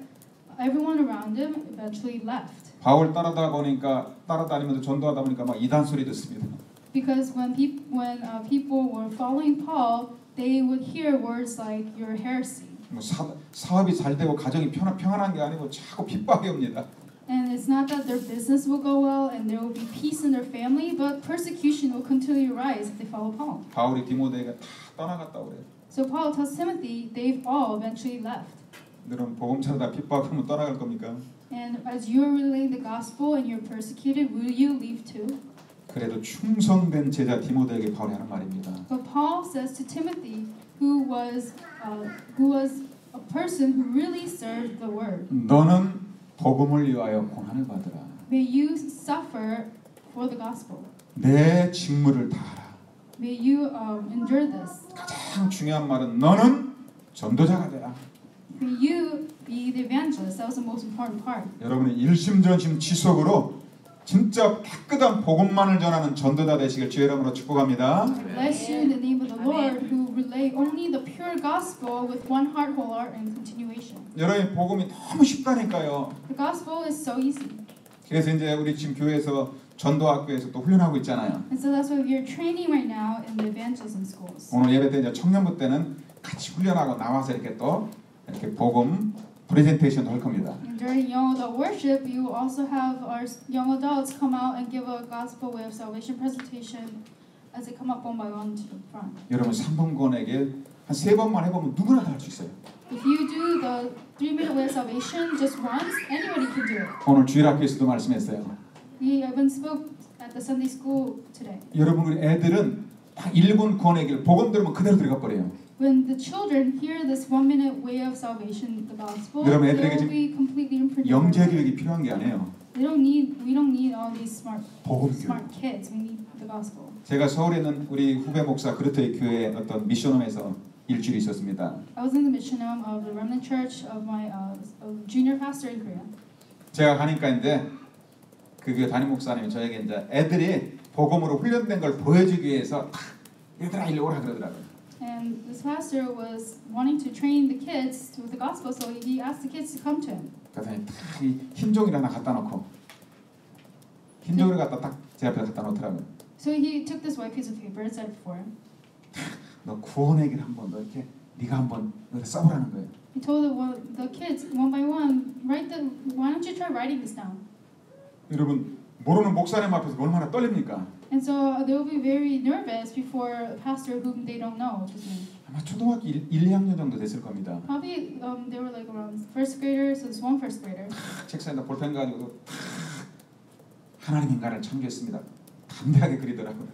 everyone around him eventually left. 바울 따라다니면서 전도하다 보니까 막 이단 소리 듣습니다. Because when people were following Paul, they would hear words like "your heresy." 뭐 사업이 잘 되고 가정이 평안한 게 아니고 자꾸 핍박이 옵니다. And it's not that their business will go well and there will be peace in their family, but persecution will continually rise if they follow Paul. 바울이 디모데에게 다 떠나갔다고 그래요. So Paul tells Timothy they've all eventually left. 여러분 복음 전하다 핍박하면 떠나갈 겁니까? And as you're relaying the gospel and you're persecuted, will you leave too? 그래도 충성된 제자 디모데에게 바울이 하는 말입니다. But Paul says to Timothy, who was a person who really served the word, 너는 복음을 위하여 고난을 받으라. may you suffer for the gospel. 내 직무를 다하라. May you endure this. 가장 중요한 말은 너는 전도자가 되라. May you be the evangelist. That was the most important part. 여러분이 일심전심 지속으로 진짜 깨끗한 복음만을 전하는 전도자 되시길 주의 이름으로 축복합니다. Bless you in the name of the Lord, who relay only the pure gospel with one heart, whole heart, and continuation. 여러분 복음이 너무 쉽다니까요. The gospel is so easy. 그래서 이제 우리 지금 교회에서 전도학교에서 또 훈련하고 있잖아요. And so that's why we are training right now in the evangelism schools. 오늘 예배 때 이제 청년부 때는 같이 훈련하고 나와서 이렇게 또 이렇게 복음 프레젠테이션도 할 겁니다. And during young adult worship, you will also have our young adults come out and give a gospel way of salvation presentation as they come up one by one to the front. 여러분 3번 권에게 한 3번만 해보면 누구나 다 할 수 있어요. If you do the 3-minute way of salvation just once, anybody can do it. 오늘 주일학교에서도 말씀했어요. We even spoke at the Sunday school today. 여러분 우리 애들은 딱 1분 권에게 복음 들으면 그대로 들어가 버려요. When the children hear this 1-minute way of salvation, the gospel, 여러분, they 애들에게 will be completely imprinted. 영재 교육이 필요한 게 아니에요. We don't need all these smart kids. We need the gospel. 제가 서울에 있는 우리 후배 목사 그르트의 교회 어떤 미션홈에서 일주일 있었습니다. I was in the mission home of the Remnant Church of my junior pastor in Korea. 제가 가니까 이제 그 교회 담임 목사님이 저에게 이제 애들이 복음으로 훈련된 걸 보여주기 위해서 얘들아 일로 오라 그러더라고요. And this pastor was wanting to train the kids with the gospel, so he asked the kids to come to him. 그랬더니 딱 흰 종이를 하나 갖다 놓고 흰 종이를 갖다 딱 제 앞에 갖다 놓더라고요. So he took this white piece of paper and set it before him. 너 구원의길 한번 너 이렇게 네가 한번 써보라는 거예요. He told the kids one by one, why don't you try writing this down? 여러분 모르는 목사님 앞에서 얼마나 떨립니까? And so they will be very nervous before a pastor whom they don't know. 아마 초등학교 1, 2학년 정도 됐을 겁니다. Probably they were like around first graders, so there's one first grader. 책상에다 볼펜 가지고 하나님 인간을 창조했습니다. 담대하게 그리더라고요.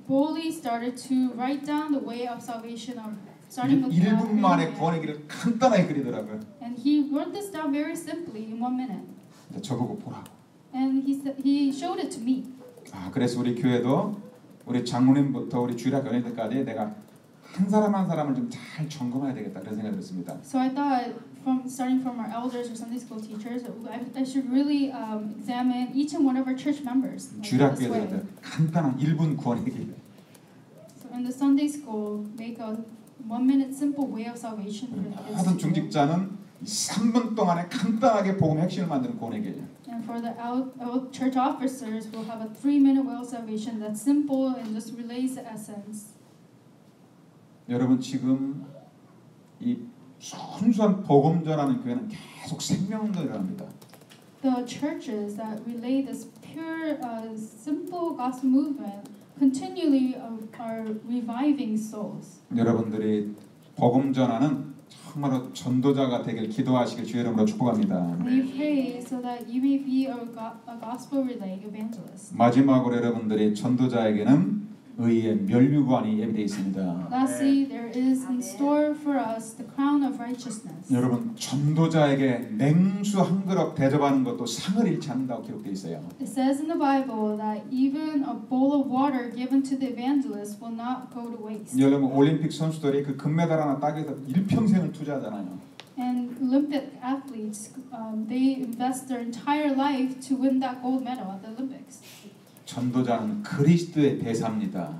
Boldly started to write down the way of salvation, starting with 1분 만에 구원의 길을 간단하게 그리더라고요. And he wrote this down very simply in 1 minute. 저보고 보라고. And he showed it to me. 아 그래서 우리 교회도 우리 장로님부터 우리 주일학 연예대까지 내가 한 사람 한 사람을 좀 잘 점검해야 되겠다 그런 생각이 들었습니다. So I thought, starting from our elders or Sunday school teachers, I should really examine each and one of our church members. 주일학교에서 간단한 1분 구원의 길. So in the Sunday school, make a 1 minute simple way of salvation for the kids. 모든 중직자는 3분 동안에 간단하게 복음의 핵심을 만드는 구원의 길. And for the church officers, we'll have a 3-minute way of salvation that's simple and just relays the essence. 여러분 지금 이 순수한 복음 전하는 교회는 계속 생명운동을 합니다. The churches that relay this pure, simple gospel movement continually are reviving souls. 여러분들이 복음 전하는 정말로 전도자가 되길 기도하시길 주의 이름으로 축복합니다. We pray so that you may be a gospel relay evangelist. 마지막으로 여러분들이 전도자에게는 의의 멸류관이 예비되어 있습니다. Lastly, there is in store for us the crown of righteousness. 여러분 전도자에게 냉수 한 그릇 대접하는 것도 상을 잃지 않는다고 기록되어 있어요. It says in the Bible that even a bowl of water given to the evangelist will not go to waste. 여러분 올림픽 선수들이 그 금메달 하나 따기 위해서 일평생을 투자하잖아요. And Olympic athletes, they invest their entire life to win that gold medal at the Olympics. 전도자는 그리스도의 대사입니다.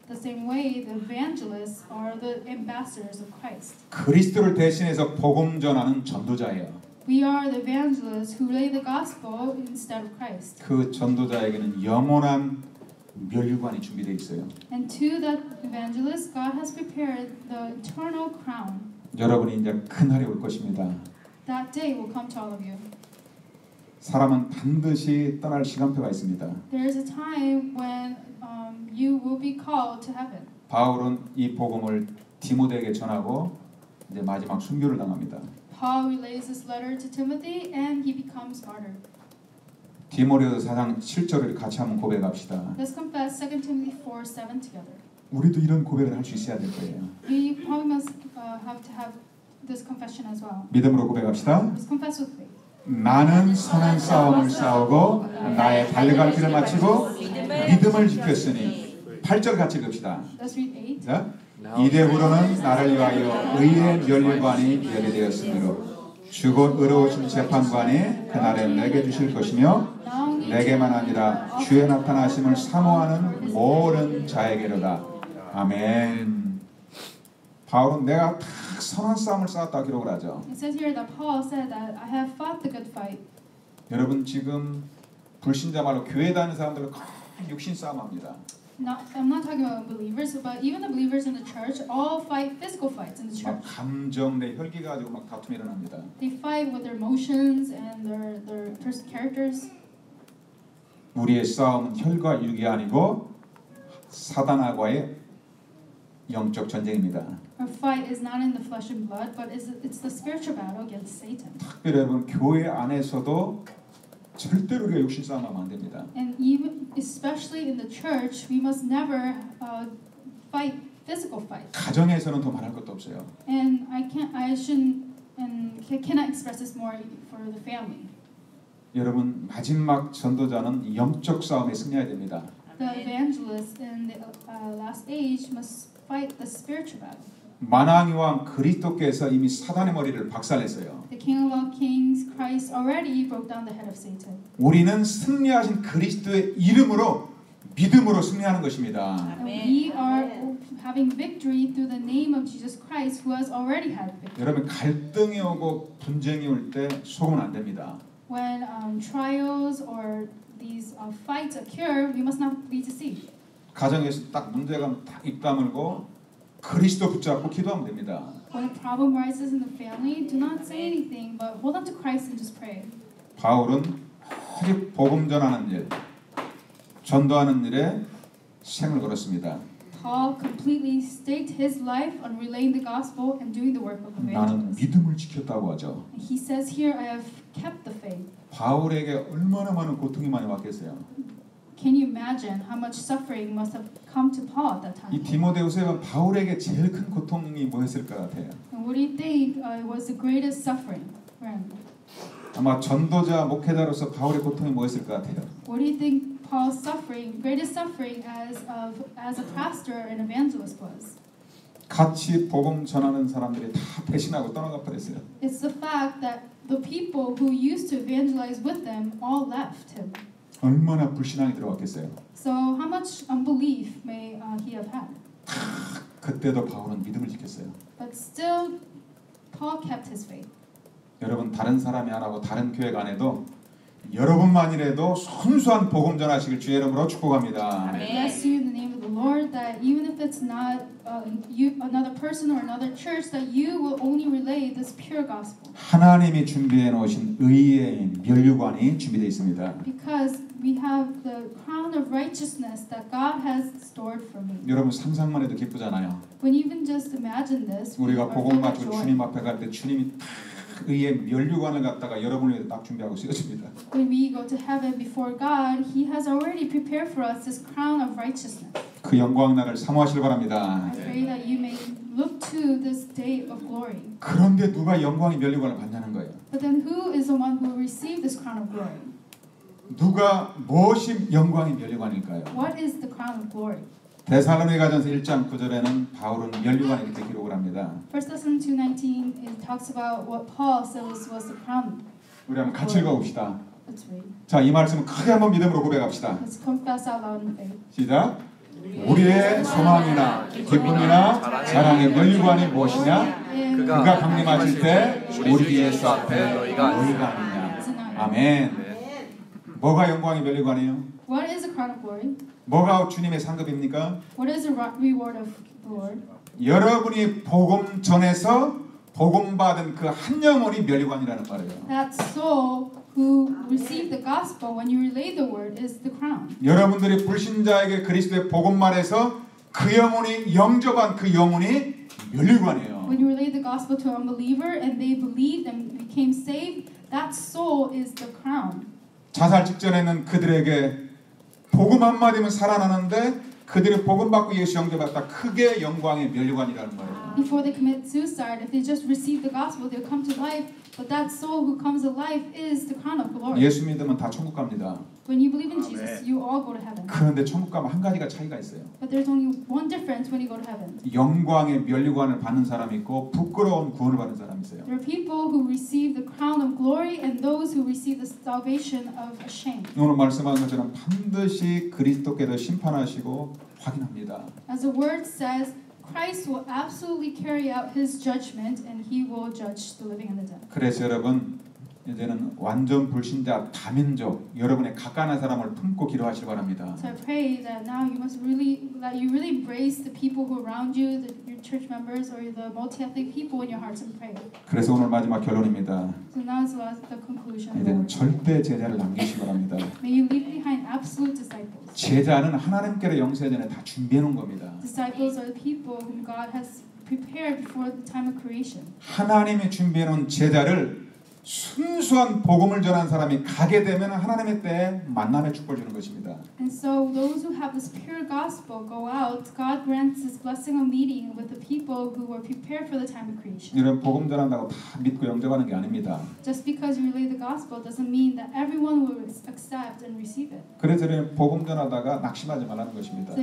The same way, the evangelists are the ambassadors of Christ. 그리스도를 대신해서 복음 전하는 전도자예요. We are the evangelists who relay the gospel instead of Christ. 그 전도자에게는 영원한 멸류관이 준비되어 있어요. And to that evangelist, God has prepared the eternal crown. 여러분이 이제 그날이 올 것입니다. That day will come to all of you. 사람은 반드시 떠날 시간표가 있습니다. There is a time when you will be called to heaven. 바울은 이 복음을 디모데에게 전하고 이제 마지막 순교를 당합니다. Paul relays this letter to Timothy and he becomes martyr. 디모데서 4장 7절을 같이 한번 고백합시다. Let's confess 2 Timothy 4:7 together. 우리도 이런 고백을 할 수 있어야 될 거예요. We probably must have to have this confession as well. 믿음으로 고백합시다. Let's confess with faith. 나는 선한 싸움을 싸우고 나의 달려갈 길을 마치고 믿음을 지켰으니 8절 같이 읽읍시다. Let's read 8. 자, 이대후로는 나를 위하여 의의 멸류관이 예비되었으므로 주곧 의로우신 재판관이 그날에 내게 주실 것이며 내게만 아니라 주의 나타나심을 사모하는 모든 자에게로다. 아멘. 바울은 내가 다 선한 싸움을 싸웠다 기록을 하죠. It says here that Paul said that I have fought the good fight. 여러분 지금 불신자 말로 교회 다니는 사람들은 거의 육신 싸움합니다. I'm not talking about believers, but even the believers in the church all fight physical fights in the 막 church. 감정 내 혈기 가지고 막 다툼이 일어납니다. They fight with their emotions and their characters. 우리의 싸움은 혈과 육이 아니고 사단과의 영적 전쟁입니다. Our fight is not in the flesh and blood, but it's the spiritual battle against Satan. 특별히 여러분 교회 안에서도 절대로 우리가 육신 싸움하면 안 됩니다. And even especially in the church, we must never fight physical fights. 가정에서는 더 말할 것도 없어요. And I shouldn't and cannot express this more for the family. 여러분 마지막 전도자는 영적 싸움에 승리해야 됩니다. The evangelists in the last age must fight the spiritual battle. 만왕의 왕 그리스도께서 이미 사단의 머리를 박살냈어요. The King of all kings, Christ, already broke down the head of Satan. 우리는 승리하신 그리스도의 이름으로 믿음으로 승리하는 것입니다. And we are having victory through the name of Jesus Christ, who has already had victory. 여러분 갈등이 오고 분쟁이 올 때 속으면 안 됩니다. When trials or these fights occur, we must not be deceived. 가정에서 딱 문제가 딱 입 다물고 그리스도 붙잡고 기도하면 됩니다. When a problem rises in the family, do not say anything, but hold on to Christ and just pray. 바울은 오직 복음 전하는 일, 전도하는 일에 생을 걸었습니다. Paul completely staked his life on relaying the gospel and doing the work of 나는 evangelist. 믿음을 지켰다고 하죠. He says here, I have kept the faith. 바울에게 얼마나 많은 고통이 많이 왔겠어요. Can you imagine how much suffering must have come to Paul at that 이 time? 디모데후서에 바울에게 제일 큰 고통이 뭐였을 것 같아요? And what do you think was the greatest suffering for him? 아마 전도자 목회자로서 바울의 고통이 뭐였을 것 같아요? What do you think Paul's suffering, greatest suffering as a pastor and evangelist was? 같이 복음 전하는 사람들이 다 배신하고 떠나가 버렸어요. It's the fact that the people who used to evangelize with them all left him. 얼마나 불신앙이 들어왔겠어요. So how much unbelief may he have had? 그때도 바울은 믿음을 지켰어요. But still, Paul kept his faith. 여러분 다른 사람이 안 하고 다른 교회가 안 해도 여러분만이라도 순수한 복음 전하시길 주의 이름으로 축복합니다. I bless you in the name of the Lord that even if it's not another person or another church, that you will only relay this pure gospel. 하나님이 준비해 놓으신 의의 면류관이 준비되어 있습니다. Because we have the crown of righteousness that God has stored for me. 여러분 상상만 해도 기쁘잖아요. When you even just imagine this, we 우리가 are 복음 filled with 가지고 joy. 주님 앞에 갈 때 주님이 딱 의의 면류관을 갖다가 여러분을 위해 딱 준비하고 쓰여집니다. When we go to heaven before God, He has already prepared for us this crown of righteousness. 그 영광 날을 사모하시길 바랍니다. I pray that you may look to this day of glory. 그런데 누가 영광의 면류관을 받냐는 거예요. But then who is the one who will receive this crown of glory? 누가 무엇이 영광의 면류관일까요? What is the crown of glory? 데살로니가전서 1장 9절에는 바울은 면류관 이렇게 기록을 합니다. 1 Thessalonians 2:19 it talks about what Paul says was the crown. 우리 한번 같이 읽어봅시다. Let's read. 자, 이 말씀은 크게 한번 믿음으로 고백합시다. Let's confess out loud in faith. 시작. 우리의 소망이나 기쁨이나 자랑의 면류관이 무엇이냐? 그가 강림하실 때 우리 예수 앞에 너희가 아니냐. 아멘. 뭐가 영광의 면류관이에요? What is the crown of glory? 뭐가 주님의 상급입니까? What is the reward of the Lord? 여러분이 복음 전해서 복음 받은 그 한 영혼이 면류관이라는 말이에요. That soul who received the gospel when you relay the word is the crown. 여러분들이 불신자에게 그리스도의 복음 말해서 그 영혼이 영접한 그 영혼이 면류관이에요. When you relay the gospel to an unbeliever and they believed and became saved, that soul is the crown. 자살 직전에는 그들에게 복음 한마디면 살아나는데 그들이 복음 받고 예수 영접받다 크게 영광의 면류관이라는 말이에요. Before they commit suicide, if they just receive the gospel, they'll come to life. But that soul who comes alive is the crown of glory. 예수 믿으면 다 천국 갑니다. When you believe in Jesus, you all go to heaven. 그런데 천국 가면 한 가지가 차이가 있어요. But there's only one difference when you go to heaven. 영광의 면류관을 받는 사람이 있고 부끄러운 구원을 받는 사람이 있어요. There are people who receive the crown of glory and those who receive the salvation of shame. 오늘 말씀한 것처럼 반드시 그리스도께서 심판하시고 확인합니다. As the word says, Christ will absolutely carry out His judgment and He will judge the living and the dead. 그래서 여러분 이제는 완전 불신자 다민족 여러분의 가까운 사람을 품고 기도하시기 바랍니다. So I pray that now you must really embrace the people who are around you, your church members or the multi-ethnic people in your hearts and pray. 그래서 오늘 마지막 결론입니다. So now is the conclusion. 이제는 절대 제자를 남기시기 바랍니다. May you leave behind absolute disciples. 제자는 하나님께로 영세 전에 다 준비해 놓은 겁니다. Disciples are the people whom God has prepared before the time of creation. 하나님이 준비해 놓은 제자를 순수한 복음을 전한 사람이 가게 되면 하나님의 때에 만남의 축복을 주는 것입니다. And so those who have this pure gospel go out, God grants His blessing of meeting with the people who were prepared for the time of creation. 이런 복음 전한다고 다 믿고 영접하는 게 아닙니다. Just because you relay the gospel doesn't mean that everyone will accept and receive it. 그래서 복음 전하다가 낙심하지 말라는 것입니다.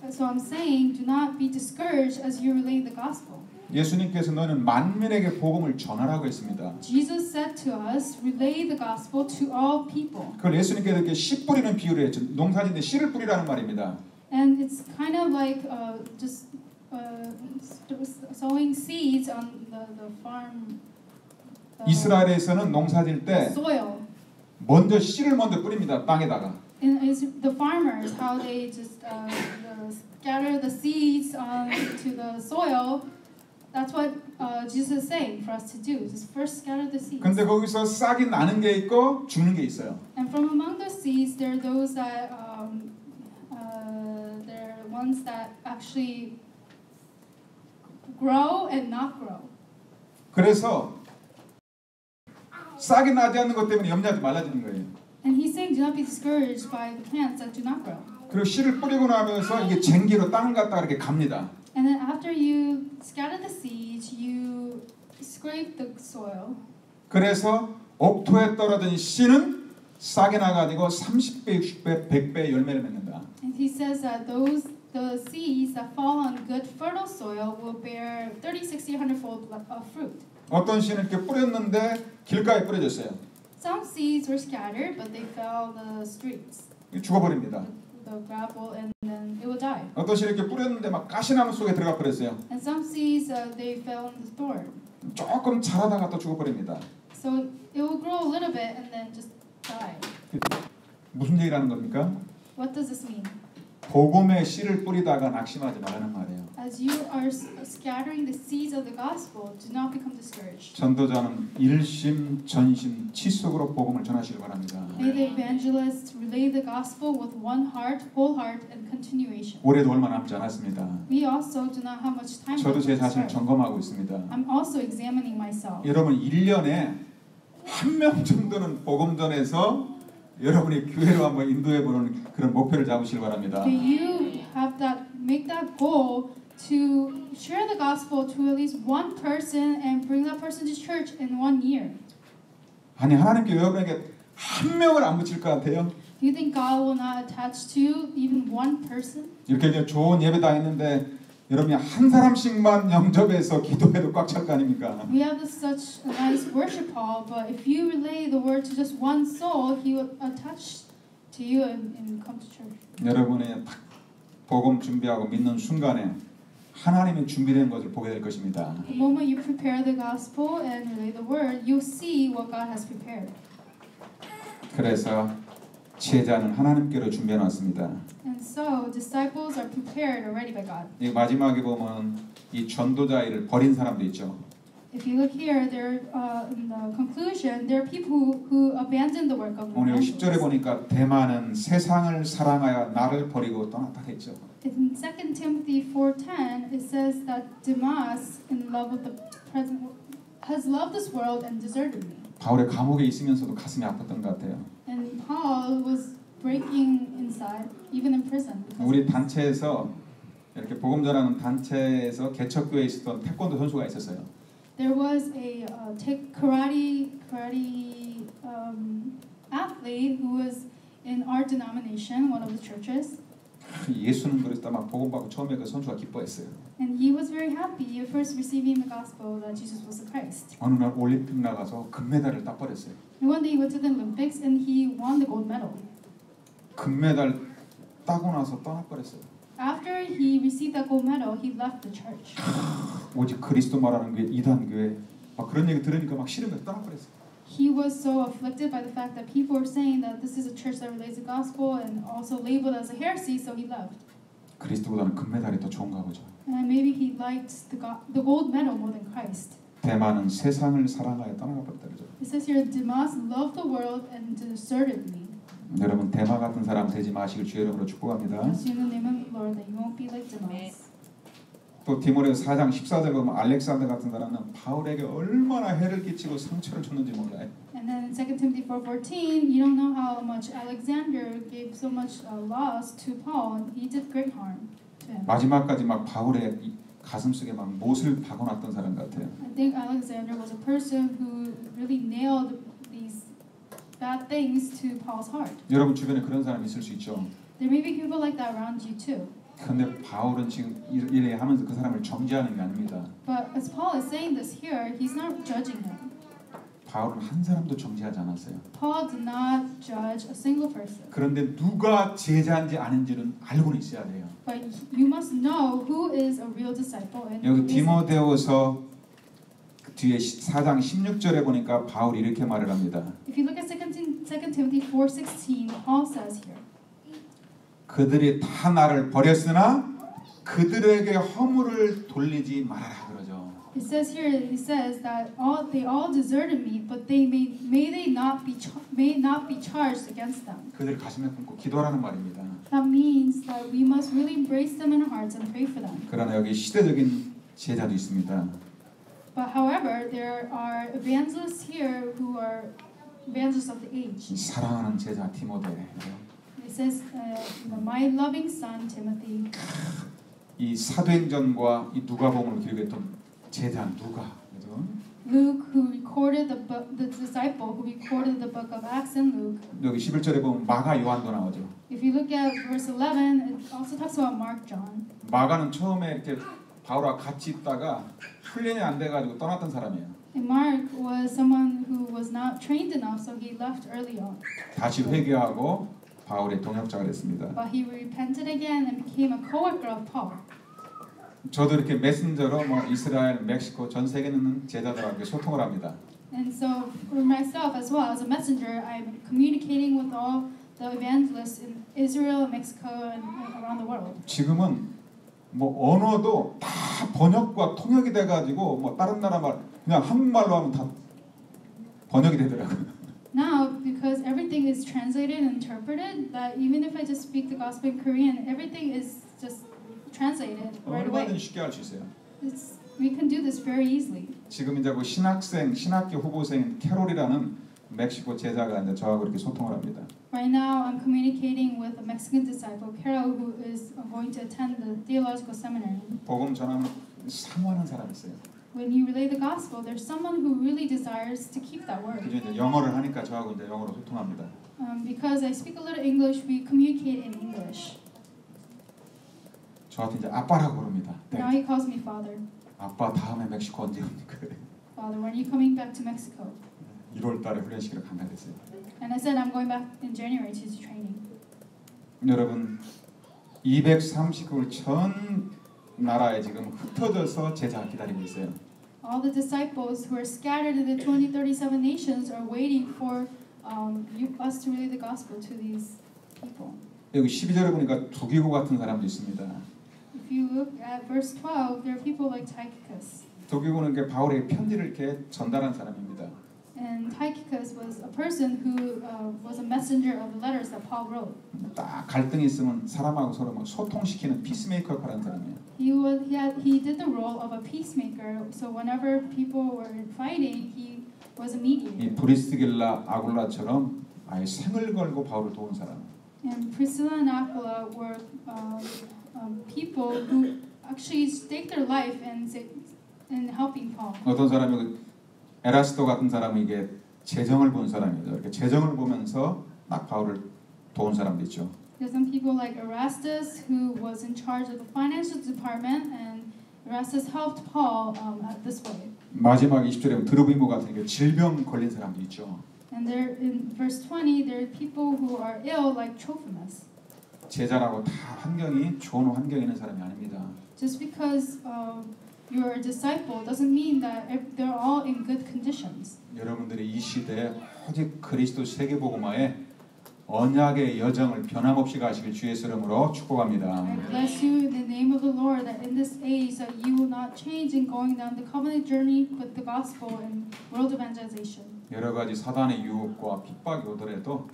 So I'm saying, do not be discouraged as you relay the gospel. 예수님께서 너는 만민에게 복음을 전하라고 했습니다. Jesus said to us, relay the gospel to all people. 그걸 예수님께서 이렇게 씨 뿌리는 비유를 했죠. 농사짓는데 씨를 뿌리라는 말입니다. And it's kind of like just sowing seeds on the farm. 이스라엘에서는 농사질 때 soil. 먼저 씨를 먼저 뿌립니다. 땅에다가. And the farmers, how they just scatter the seeds to the soil. That's what Jesus is saying for us to do. Just first scatter the seeds. 근데 거기서 싹이 나는 게 있고 죽는 게 있어요. And from among those seeds, there are those that there are ones that actually grow and not grow. 그래서 싹이 나지 않는 것 때문에 염려하지 말라지는 거예요. And he's saying, do not be discouraged by the plants that do not grow. 그리고 씨를 뿌리고 나면서 이게 쟁기로 땅을 갖다가 이렇게 갑니다. And then after you scatter the seeds, you scrape the soil. 그래서 옥토에 떨어진 씨는 싹이 나가지고 30배, 60배, 100배 열매를 맺는다. And he says that the seeds that fall on good fertile soil will bear 30, 60, 100-fold fruit. 어떤 씨는 이렇게 뿌렸는데 길가에 뿌려졌어요. Some seeds were scattered, but they fell the streets, 죽어버립니다. the gravel, and then it will die. 어떤 씨는 이렇게 뿌렸는데 막 가시나무 속에 들어가 버렸어요. And some seeds they fell in the thorn. 조금 자라다가 또 죽어버립니다. So it will grow a little bit and then just die. 무슨 얘기라는 겁니까? What does this mean? 복음의 씨를 뿌리다가 낙심하지 말라는 말이에요. As you are scattering the seeds of the gospel, do not become discouraged. 전도자는 일심 전심 치속으로 복음을 전하시길 바랍니다. May the evangelists relay the gospel with one heart, whole heart, and continuation. 올해도 얼마 남지 않았습니다. We also do not have much time. 저도 제 left to 자신을 serve. 점검하고 있습니다. I'm also examining myself. 여러분 1년에 한 명 정도는 복음 전해서 여러분이 교회로 한번 인도해 보는 그런 목표를 잡으시길 바랍니다. May you have that, make that goal to share the gospel to at least one person and bring that person to church in 1 year. 아니 하나님께 여러분에게 한 명을 안 붙일 것 같아요? Do you think God will not attach to even one person? 이렇게 이제 좋은 예배 다 했는데 여러분이 한 사람씩만 영접해서 기도해도 꽉 찰 거 아닙니까? We have such a nice worship hall, but if you relay the word to just one soul, He will attach to you and come to church. 여러분의 딱 복음 준비하고 믿는 순간에 하나님의 준비된 것을 보게 될 것입니다. The moment you prepare the gospel and relay the word, you'll see what God has prepared. 그래서 제자는 하나님께로 준비해 놨습니다. And so disciples are prepared already by God. 이 마지막에 보면 이 전도자 일을 버린 사람도 있죠. If you look here, there in the conclusion, there are people who abandon the work of 오늘 10절에 evangelists. 보니까 대만은 세상을 사랑하여 나를 버리고 떠났다 했죠. In 2 Timothy 4:10, it says that Demas, in love with the present, has loved this world and deserted me. 바울의 감옥에 있으면서도 가슴이 아팠던 것 같아요. And Paul was breaking inside, even in prison. because 우리 of this. 단체에서 이렇게 복음 전하는 단체에서 개척교회에 있었던 태권도 선수가 있었어요. There was a karate athlete who was in our denomination, one of the churches, 예수는 그리스도다 막 복음 받고 처음에 그 선수가 기뻐했어요. and he was very happy at first receiving the gospel that Jesus was the Christ. 어느 날 올림픽 나가서 금메달을 딱 버렸어요. And one day he went to the Olympics and he won the gold medal. 금메달 따고 나서 떠나버렸어요. After he received that gold medal, he left the church. 오직 그리스도 말하는 교회 이단 교회 막 그런 얘기 들으니까 막 싫으면서 떠나버렸어요. He was so afflicted by the fact that people were saying that this is a church that relays the gospel and also labeled as a heresy, so he left. 그리스도보다는 금메달이 더 좋은가 보죠. And maybe he liked the gold medal more than Christ. 대만은 세상을 사랑하여 떠나가 버렸다 그러죠. It says here, Demas loved the world and deserted me. 여러분 대마 같은 사람 되지 마시길 주의 이름으로 축복합니다. In the name of the Lord, that you won't be like Demas. 또 디모데후서 4장 14절 보면 알렉산더 같은 사람은 바울에게 얼마나 해를 끼치고 상처를 줬는지 몰라요. And then in 2 Timothy 4:14, you don't know how much Alexander gave so much loss to Paul, and he did great harm to him. 마지막까지 막 바울의 이 가슴 속에 막 못을 박아놨던 사람 같아요. I think Alexander was a person who really nailed these bad things to Paul's heart. 여러분 주변에 그런 사람 있을 수 있죠. There may be people like that around you too. 근데 바울은 지금 이래 하면서 그 사람을 정죄하는 게 아닙니다. But as Paul is saying this here, he's not judging him. 바울은 한 사람도 정죄하지 않았어요. Paul did not judge a single person. 그런데 누가 제자인지 아닌지는 알고는 있어야 돼요. But you must know who is a real disciple and who 여기 isn't. 디모데후서 뒤에 4장 16절에 보니까 바울이 이렇게 말을 합니다. If you look at 2 Timothy 4:16, Paul says here, 그들이 다 나를 버렸으나 그들에게 허물을 돌리지 말아라 그러죠. it says here, he says that they all deserted me, but may not be charged against them. 그들 가슴에 품고 기도하라는 말입니다. That means that we must really embrace them in our hearts and pray for them. 그러나 여기 시대적인 제자도 있습니다. But however, there are evangelists here who are evangelists of the age. 사랑하는 제자 디모데. It says, my loving son Timothy. 이 사도행전과 이 누가복음을 기록했던 제자 누가. 그죠? Luke, who recorded the disciple who recorded the book of Acts and Luke. 여기 11절에 보면 마가 요한도 나오죠. If you look at verse 11, it also talks about Mark, John. 마가는 처음에 이렇게 바울과 같이 있다가 훈련이 안 돼가지고 떠났던 사람이에요. And Mark was someone who was not trained enough, so he left early on. 다시 회개하고 바울의 동역자가 됐습니다. But he repented again and became a co-worker of Paul. 저도 이렇게 메신저로 뭐 이스라엘, 멕시코 전 세계에 있는 제자들하고 소통을 합니다. And so for myself as well as a messenger, I'm communicating with all the evangelists in Israel, Mexico, and around the world. 지금은 뭐 언어도 다 번역과 통역이 돼가지고 뭐 다른 나라 말 그냥 한국말로 하면 다 번역이 되더라고요. Now, because everything is translated and interpreted, that even if I just speak the gospel in Korean, everything is just translated right away. 얼마든지 쉽게 할 수 있어요. We can do this very easily. 지금 이제 그 신학교 후보생 캐롤이라는 멕시코 제자가 이제 저하고 이렇게 소통을 합니다. Right now, I'm communicating with a Mexican disciple, Carol, who is going to attend the theological seminary. 복음 전하는 사모하는 사람이 있어요. When you relay the gospel, there's someone who really desires to keep that word. 그중 이제 영어를 하니까 저하고 이제 영어로 소통합니다. Because I speak a little English, we communicate in English. 저한테 이제 아빠라고 부릅니다. Now he calls me father. 아빠 다음에 멕시코 언제 옵니까? Father, when are you coming back to Mexico? 1월달에 훈련시키러 간다 그랬어요. And I said I'm going back in January to training. 여러분 230개국 전 나라에 지금 흩어져서 제자 기다리고 있어요. All the disciples who are scattered in the 37 nations are waiting for us to relay the gospel to these people. 여기 12절에 보니까 두기고 같은 사람도 있습니다. If you look at verse 12, there are people like Tychicus. 두기고는 게 바울의 편지를 이렇게 전달한 사람입니다. And Tychicus was a person who was a messenger of the letters that Paul wrote. 딱 갈등이 있으면 사람하고 서로 막 소통시키는 피스메이커 역할하는 사람이에요. He did the role of a peacemaker. So whenever people were fighting, he was a mediator. 이 브리스길라 아굴라처럼 아예 생을 걸고 바울을 도운 사람. And Priscilla and Aquila were people who actually staked their life in helping Paul. 어떤 사람이 에라스도 같은 사람은 이게 재정을 본 사람이죠. 이렇게 재정을 보면서 막 바울을 도운 사람도 있죠. There's some people like Erastus who was in charge of the financial department, and Erastus helped Paul this way. 마지막 20절에 드루비모 같은 게 질병 걸린 사람도 있죠. And there in verse 20, there are people who are ill like Trophimus. 제자라고 다 환경이 좋은 환경에 있는 사람이 아닙니다. Just because you're a disciple doesn't mean that they're all in good conditions. 여러분들이 이 시대에 오직 그리스도 세계복음화에 언약의 여정을 변함없이 가시길 주의 이름으로 축복합니다. I bless you in the name of the Lord that in this age that you will not change in going down the covenant journey with the gospel and world evangelization. 여러 가지 사단의 유혹과 핍박이 오더라도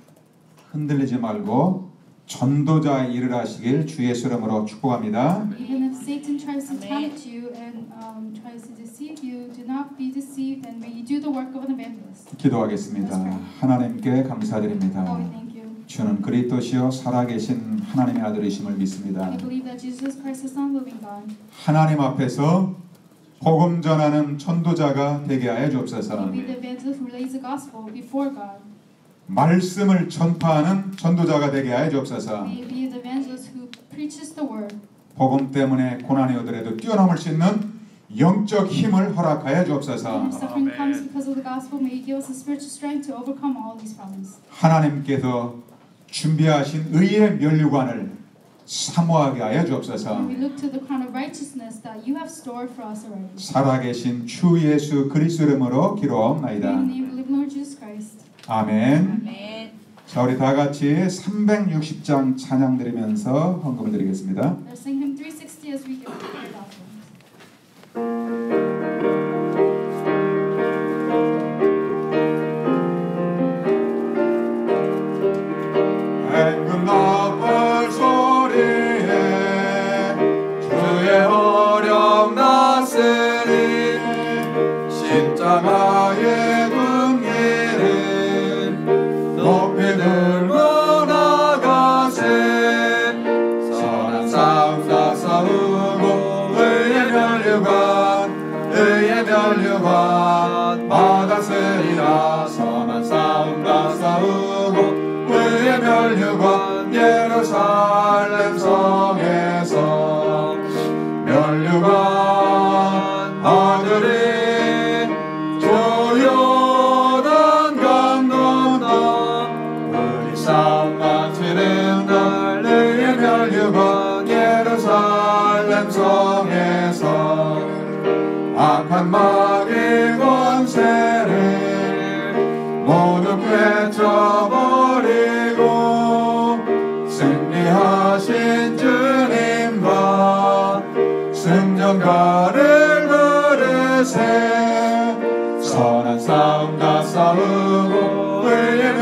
흔들리지 말고 전도자의 일을 하시길 주의 이름으로 축복합니다. Even if Satan tries to tempt you and tries to deceive you, do not be deceived and may you do the work of an evangelist. 기도하겠습니다. 하나님께 감사드립니다. Lord, we thank you. 주는 그리스도시요 살아계신 하나님의 아들이심을 믿습니다. I believe that Jesus Christ is the Son of the living God. 하나님 앞에서 복음 전하는 전도자가 되게 하여 주옵소서. May we be the evangelist who relays the gospel before God. 말씀을 전파하는 전도자가 되게 하여 주옵소서. May we be the evangelist who preaches the word. 복음 때문에 고난이 오더라도 뛰어넘을 수 있는 영적 힘을 허락하여 주옵소서. When suffering comes because of the gospel, may you give us the spiritual strength to overcome all these problems. 하나님께서 준비하신 의의 면류관을 사모하게 하여 주옵소서. May we look to the crown of righteousness that you have stored for us already. 살아계신 주 예수 그리스도 이름으로 In 기도하옵나이다. the name of the living Lord Jesus Christ. 아멘. 아멘. 자, 우리 다 같이 360장 찬양 드리면서 헌금을 드리겠습니다. Let's sing hymn 360 as we give the prayer offering. 맹금 나팔 소리에 주의 어령 났으니 십자가의 군기는 높이 들고 나가세 선한 싸움 다 싸우고 의의 면류관 받았으리라 선한 싸움 다 싸우고 의의 면류관 예루살렘 성에서 면류관 아들이 조요단 강 건너 우리 싸움 마치는 날 의의 면류관 예루살렘 성에서 악한 마귀 권세를 모두 꿰쳐버리고 영광을 부르세 선한 싸움 다 싸우고 의의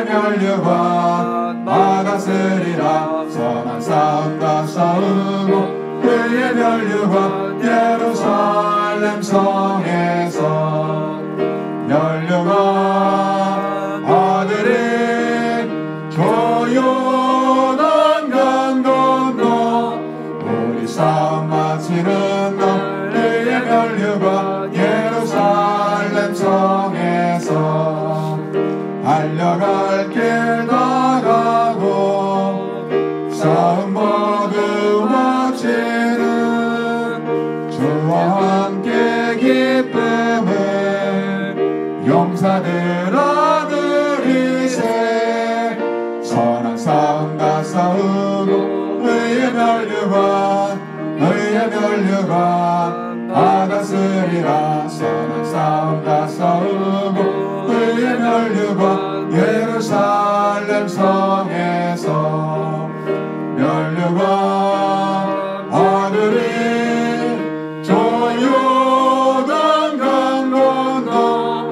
멸류관 막았으리라 선한 싸움 다 싸우고 의의 멸류관 예루살렘 성에서 멸류관 아들이 조용한 강 건너 우리 싸움 마치는 날 의의 멸류관 예루살렘 성에서 달려갈 길 다 가고 싸움 모두 마치는 주와 함께 기쁨을 용사들아 누리세 선한 싸움 다 싸우고 의의 멸류관 받았으리라 선한 싸움 다 싸우고 의의 멸류관 예루살렘 성에서 멸류관 아들이 조용한 강 건너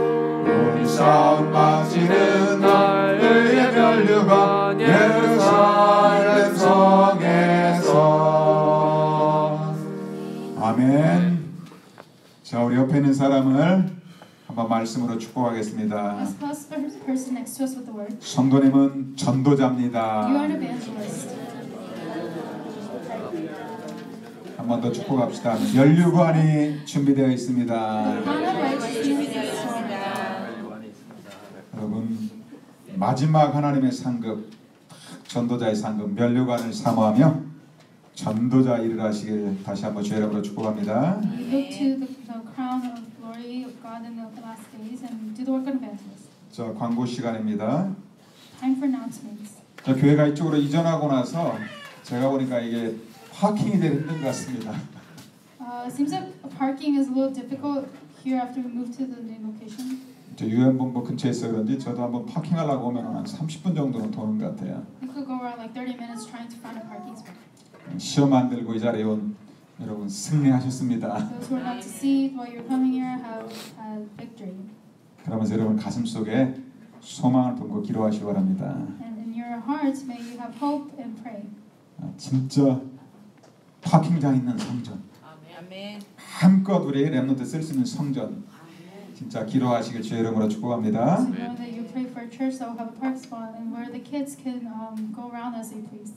우리 싸움 마치는 날 의의 멸류관 예루살렘 성에서 아멘. 자, 우리 옆에 있는 사람을 한번 말씀으로 축복하겠습니다. Let's bless the person next to us with the word. 성도님은 전도자입니다. You are an evangelist. 한 번 더 축복합시다. 멸류관이 준비되어 있습니다. 여러분 마지막 하나님의 상급, 전도자의 상급 멸류관을 사모하며 전도자 일을 하시길 다시 한번 주의 이름으로 축복합니다. You look to the crown of glory of God in the last days and do the work of an evangelist. 자, 광고 시간입니다. Time for announcements. 자, 교회가 이쪽으로 이전하고 나서 제가 보니까 이게 파킹이 되게 힘든 것 같습니다. It seems like parking is a little difficult here after we move to the new location. 저 유엔본부 근처에 있어 그런지 저도 한번 파킹하려고 오면 한 30분 정도는 도는 것 같아요. We could go around like 30 minutes trying to find a parking spot. 시험 안 들고 이 자리에 온 여러분 승리하셨습니다. Those who are not to see while you're coming here have had victory. 그러면서 여러분 가슴 속에 소망을 품고 기도하시기 바랍니다. And in your hearts may you have hope and pray. 진짜 파킹장 있는 성전, 아멘. 한껏 우리 렘넌트 쓸 수 있는 성전, 진짜 기도하시길 주의 이름으로 축복합니다. So know that you pray for a church that will have a park spot and where the kids can go around as they please.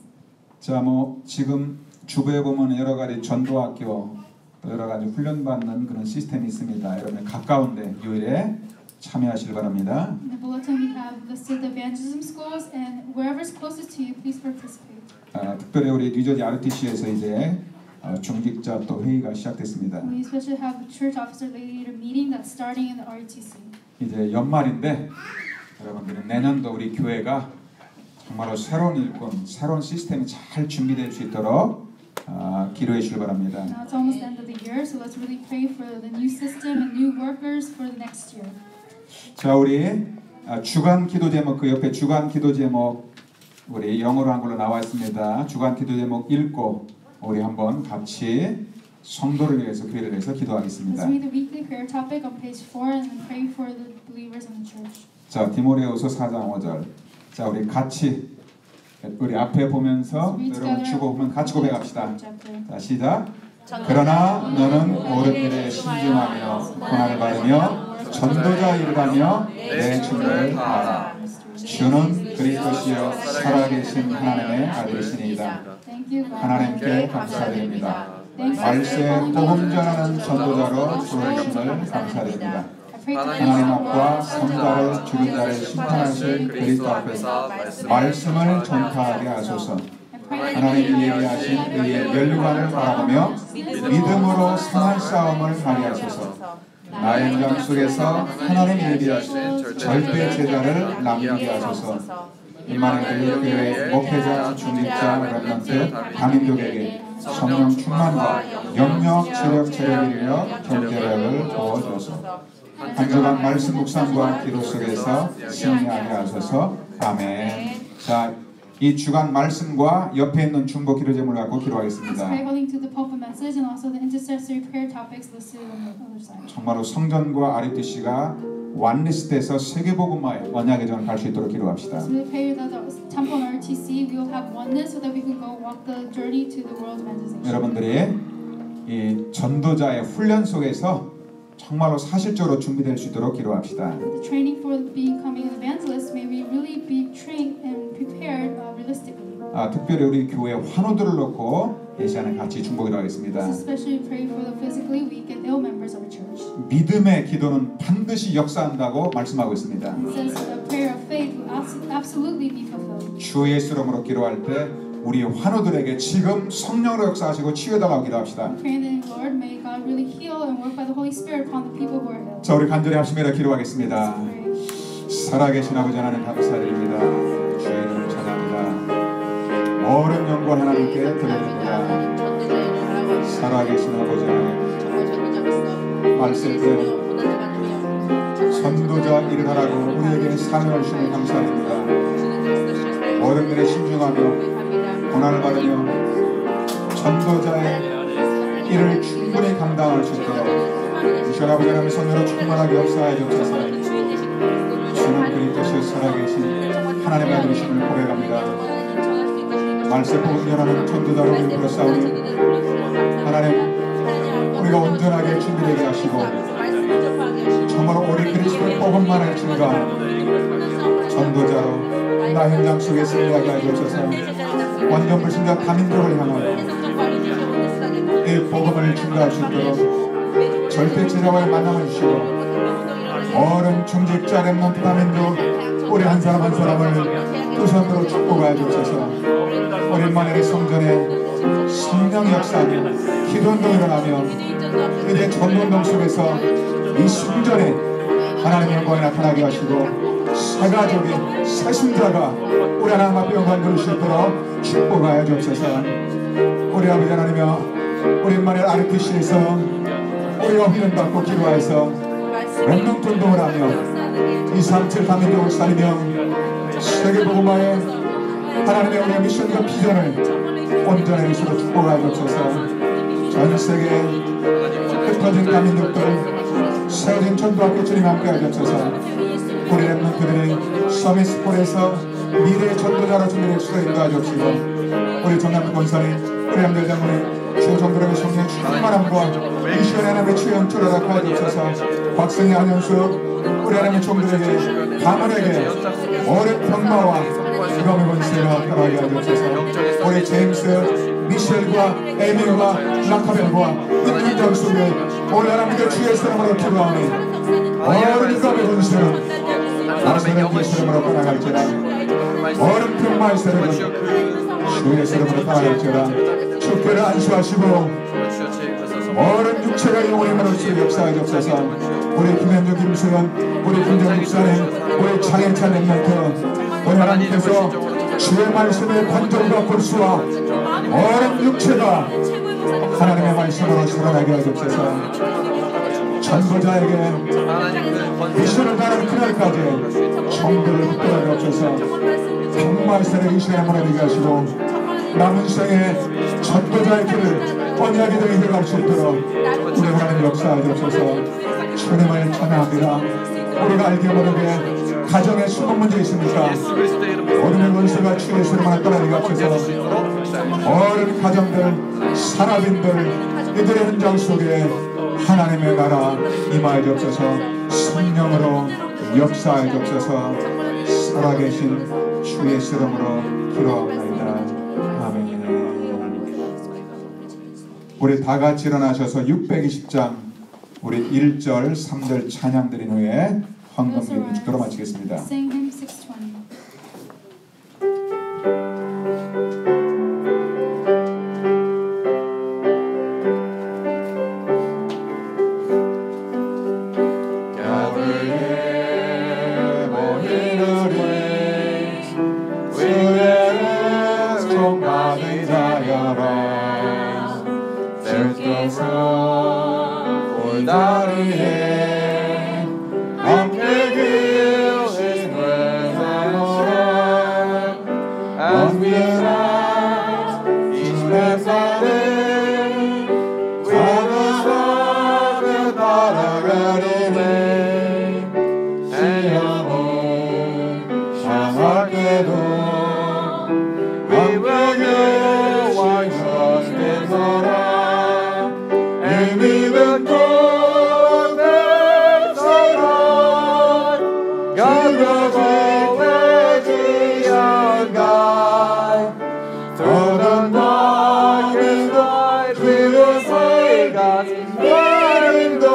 자, 뭐 지금 주부에 보면 여러 가지 전도학교, 또 여러 가지 훈련받는 그런 시스템이 있습니다. 여러분 가까운데 요일에 참여하시길 바랍니다. In the bulletin we have listed the evangelism schools and wherever is closest to you, please participate. 특별히 우리 뉴저지 RTC에서 이제 중직자 또 회의가 시작됐습니다. We especially have a church officer leader meeting that's starting in the RTC. 이제 연말인데 여러분들은 내년도 우리 교회가 정말로 새로운 일꾼, 새로운 시스템이 잘 준비될 수 있도록 기도해 주시기 바랍니다. Now it's almost the end of the year, so let's really pray for the new system and new workers for the next year. 자, 우리 주간 기도 제목 그 옆에 주간 기도 제목 우리 영어로 한글로 나와 있습니다. 주간 기도 제목 읽고 우리 한번 같이 성도를 위해서 교회를 위해서 기도하겠습니다. Let's read the weekly prayer topic on page 4 and then pray for the believers in the church. 자, 디모데후서 4장 5절. 자, 우리 같이 우리 앞에 보면서 여러분 주고 보면 같이 고백합시다. 자, 시작. 그러나 너는 옳은 일에 신중하며 고난을 받으며 전도자 일을 하며 내 주를 알아. 주는 그리스도시여 살아계신 하나님의 아들이시니이다. 하나님께 감사드립니다. 말세 복음 전하는 전도자로 부르심을 감사드립니다. 하나님 앞과 성자를 죽은 자를 심판하실 그리스도 앞에서 말씀을 전파하게 하소서. 하나님이 예비하신 의의 멸류관을 바라보며 믿음으로 선한 싸움을 하게 하소서. 나의 영 속에서 하나님 예비하신 절대 제자를 남기게 하소서. 이만희 교회 목회자, 중직자, 렘넌트, 당인족에게 성령 충만과 영역, 지력, 체력이며 경제력을 부어주소서. 한 주간 말씀 묵상과 기도 속에서 승리하게 하소서. 아멘. 자, 이 주간 말씀과 옆에 있는 중보 기도 제목을 갖고 Let's 기도하겠습니다. pray according to the pulpit message and also the intercessory prayer topics listed on the other side. 정말로 성전과 RUTC가 완리스트에서 세계복음화의 언약의 전을 갈 수 있도록 기도합시다. So we pray that the temple and RTC we will have oneness so that we can go walk the journey to the world evangelization. 여러분들이 이 전도자의 훈련 속에서 정말로 사실적으로 준비될 수 있도록 기도합시다. The training for becoming an evangelist, may we really be trained and prepared realistically. 특별히 우리 교회 환우들을 놓고 이 시간에 같이 중보기도 하겠습니다. Especially pray for the physically weak and ill members of our church. 믿음의 기도는 반드시 역사한다고 말씀하고 있습니다. It says a prayer of faith will absolutely be fulfilled. 주 예수 이름으로 기도할 때 우리 환우들에게 지금 성령으로 역사하시고 치유해달라고 기도합시다. Pray that Lord, may God really heal and work by the Holy Spirit upon the people who are ill. 자, 우리 간절히 합심해라 기도하겠습니다. Pray. 살아계신 아버지 하나님 감사드립니다. 주의 이름을 찬양합니다. 어른 영광 하나님께 드립니다. 살아계신 아버지 하나님 말씀대로 전도자 일을 하라고 우리에게 사명을 주시니 감사합니다. 어른들의 신중하며 고난을 받으며 전도자의 일을 충분히 감당할 수 있도록 주신 아버지 하나님의 선녀로 충만하게 역사하여 주옵소서. 주는 그리스도시 살아계신 하나님의 아들이심을 고백합니다. 말세 복음 전하는 전도자로 일부러 싸우니 하나님 우리가 온전하게 준비되게 하시고 정말로 우리 그리스도의 복음만을 증거하는 전도자로 나 현장 속에 승리하게 하여 주옵소서. 완전 불신자 다민족을 향하여 이 복음을 증거할 수 있도록 절대 제자와의 만남을 주시고 어른 중직자 렘넌트 다민족 우리 한 사람 한 사람을 두 손으로 축복하여 주옵소서. 어린 마늘의 성전에 성령 역사하며 기도운동 일어나며 이제 전도운동 속에서 이 성전에 하나님의 영광이 나타나게 하시고 새 가족이 새 신자가 우리 하나님 앞에 영광 돌릴 수 있도록 축복하여 주옵소서. 우리 아버지 하나님이여 어린 마늘 RTC에서 우리가 훈련받고 기도하여서 렘넌트 운동을 하며 237 다민족을 살리며 세계복음화의 하나님의 우리의 미션과 비전을 온전히 이루시고 축복하여 주옵소서. 전 세계 흩어진 다민족들 세워진 전도학교 주님 함께하여 주옵소서. 우리 렘넌트들이 서밋스폴에서 미래의 전도자로 준비될 수가 인도하여 주옵시고 우리 전남 권사님 우리 함들 장로님 주 성도들의 성령의 충만함과 미션의 하나님의 주의 영주를 허락하여 주옵소서. 박승희 안현수 우리 하나님의 종들에게 가문에게 어린 병마와 주검의 권세가 허락하여 주옵소서. 우리 제임스 미셸과 에미와 라카벨과 인문장 속에 오늘 하나님의 주의 사랑으로 기도하니 어린 주검의 권세는 나라의 예수님으로 떠나갈지라 어른 병마의 세력은 주의 세력으로 떠나갈지라 주께를 안수하시고 어른 육체가 영혼의 힘으로 역사하여 주옵소서. 우리 김현주 김수현 우리 김정 목사님 우리 장현찬 렘넌트 우리 하나님께서 주의 말씀의 관절과 골수와 어른 육체가 하나님의 말씀으로 살아나게 하여 주옵소서. 전도자에게 미션을 다하는 그날까지 정도를 붙들어 주옵소서. 정말 세례 이 시간에 보내게 하시고 남은 생에 전도자의 길을 언약이 되게 해갈 수 있도록 우리 하나님 역사하여 주옵소서. 주님을 찬양합니다. 우리가 알게 모르게 가정에 수많은 문제 있습니까? 어른의 원수가 주의 수름을 떠나게 하옵소서. 어른 가정들 산업인들 이들의 현장 속에 하나님의 나라 임하여 주옵소서. 성령으로 역사하여 주옵소서. 살아계신 주의 이름으로 기도합니다. 아멘. 우리 다 같이 일어나셔서 620장 우리 1절 3절 찬양 드린 후에 헌금 기도 축도로 마치겠습니다. Sing hymn 620. 함께 계신 회사노라 살아가리니 시험을 향할 때도 함께 계시는 믿음 돕는 사랑 여겨지 되지 않가 더는 나에도 주의 생각 여인도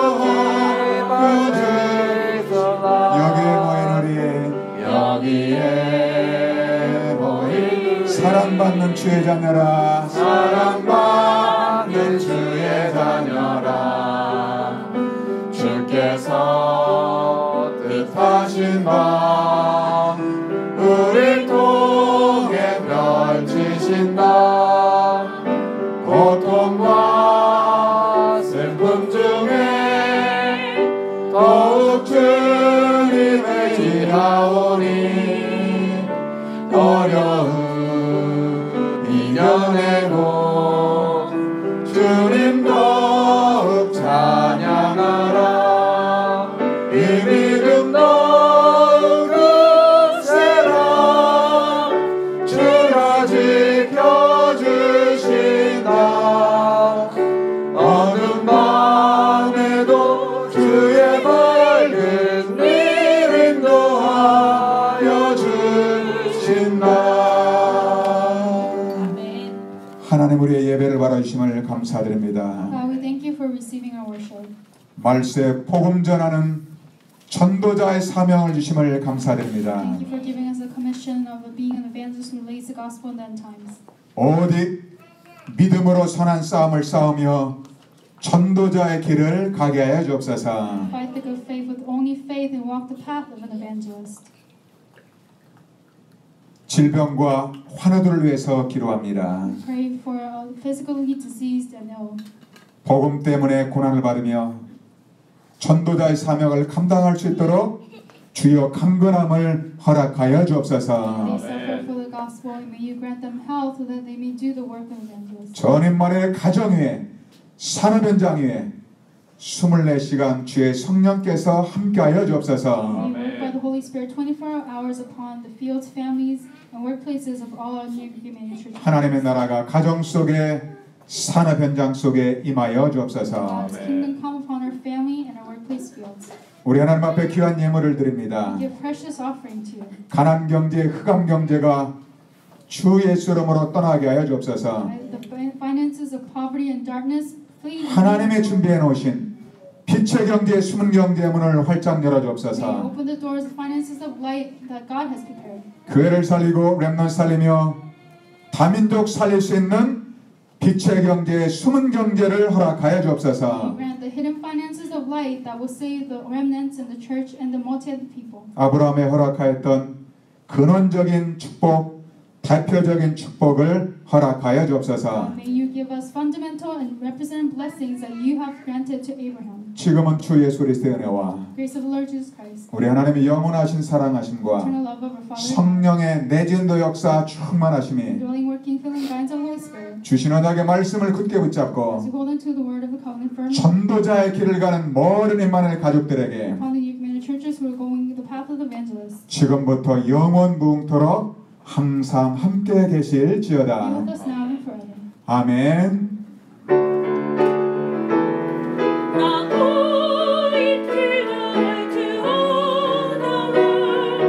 여기에 모인 사랑받는 주의 자녀라 사랑받는 주의 자녀라 주께서 뜻하신 바 우릴 통해 펼치신다 고통과 슬픔 중에 더욱 주님을 지하오니 어려움 이겨내고 주님 더욱 찬양하라 이 믿음 더욱 굳세라 주가 지켜주신다 어두운 밤에도 주의 밝은 일 인도하여 주신다. 하나님 우리의 예배를 받아주심을 감사드립니다. God, we thank you for receiving our worship. 말세 복음 전하는 전도자의 사명을 주심을 감사드립니다. Thank you for giving us the commission of being an evangelist who lays the gospel in the end times. 오직 믿음으로 선한 싸움을 싸우며 전도자의 길을 가게 하여 주옵소서. Fight the good faith with only faith and walk the path of an evangelist. 질병과 환우들을 위해서 기도합니다. Pray for physically diseased and ill. 복음 때문에 고난을 받으며 전도자의 사명을 감당할 수 있도록 주여 강건함을 허락하여 주옵소서. They suffer for the gospel, and may you grant them health so that they may do the work of evangelists. 전인만의 가정 위에 산업 현장 위에 24시간 주의 성령께서 함께하여 주옵소서. May you work by the Holy Spirit 24 hours upon the fields, families, and workplaces of all our New Human Church. 하나님의 나라가 가정 속에 산업 현장 속에 임하여 주옵소서. God's kingdom come upon our family and our workplace fields. 우리 하나님 앞에 귀한 예물을 드립니다. We give precious offering to you. 가난 경제, 흑암 경제가 주 예수 이름으로 떠나게 하여 주옵소서. The finances of poverty and darkness flee. 하나님의 준비해 놓으신 빛의 경제, 숨은 경제의 문을 활짝 열어 May you 주옵소서. open the doors of finances of light that God has prepared. 교회를 살리고 렘넌트 살리며 다민족 살릴 수 있는 빛의 경제, 숨은 경제를 허락하여 May 주옵소서. you grant the hidden finances of light that will save the remnants in the church and the multi-ethnic people. 아브라함에 허락하였던 근원적인 축복, 대표적인 축복을 허락하여 주옵소서. May you give us fundamental and representative blessings that you have granted to Abraham. 지금은 주 예수 그리스도의 은혜와 Grace of the Lord Jesus Christ. 우리 하나님의 영원하신 사랑하심과 Eternal love of our Father. 성령의 내진도 역사 충만하심이 Dwelling, working, filling, guidance of the Holy Spirit. 주신 언약의 말씀을 굳게 As we 붙잡고 hold into the word of the covenant firmly. 전도자의 길을 가는 모든 임마누엘 가족들에게 Upon the New churches who are going the path of the evangelists. 지금부터 영원 무궁토록 항상 함께 Be 계실지어다. with us now and forever. 아멘. Now glory to all the world.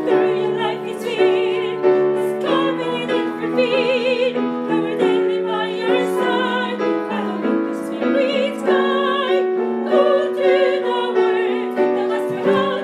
Through your life is sweet, it's coming in for feet. Lord, daily by your side, follow the Spirit's guide. Go to the world, the gospel.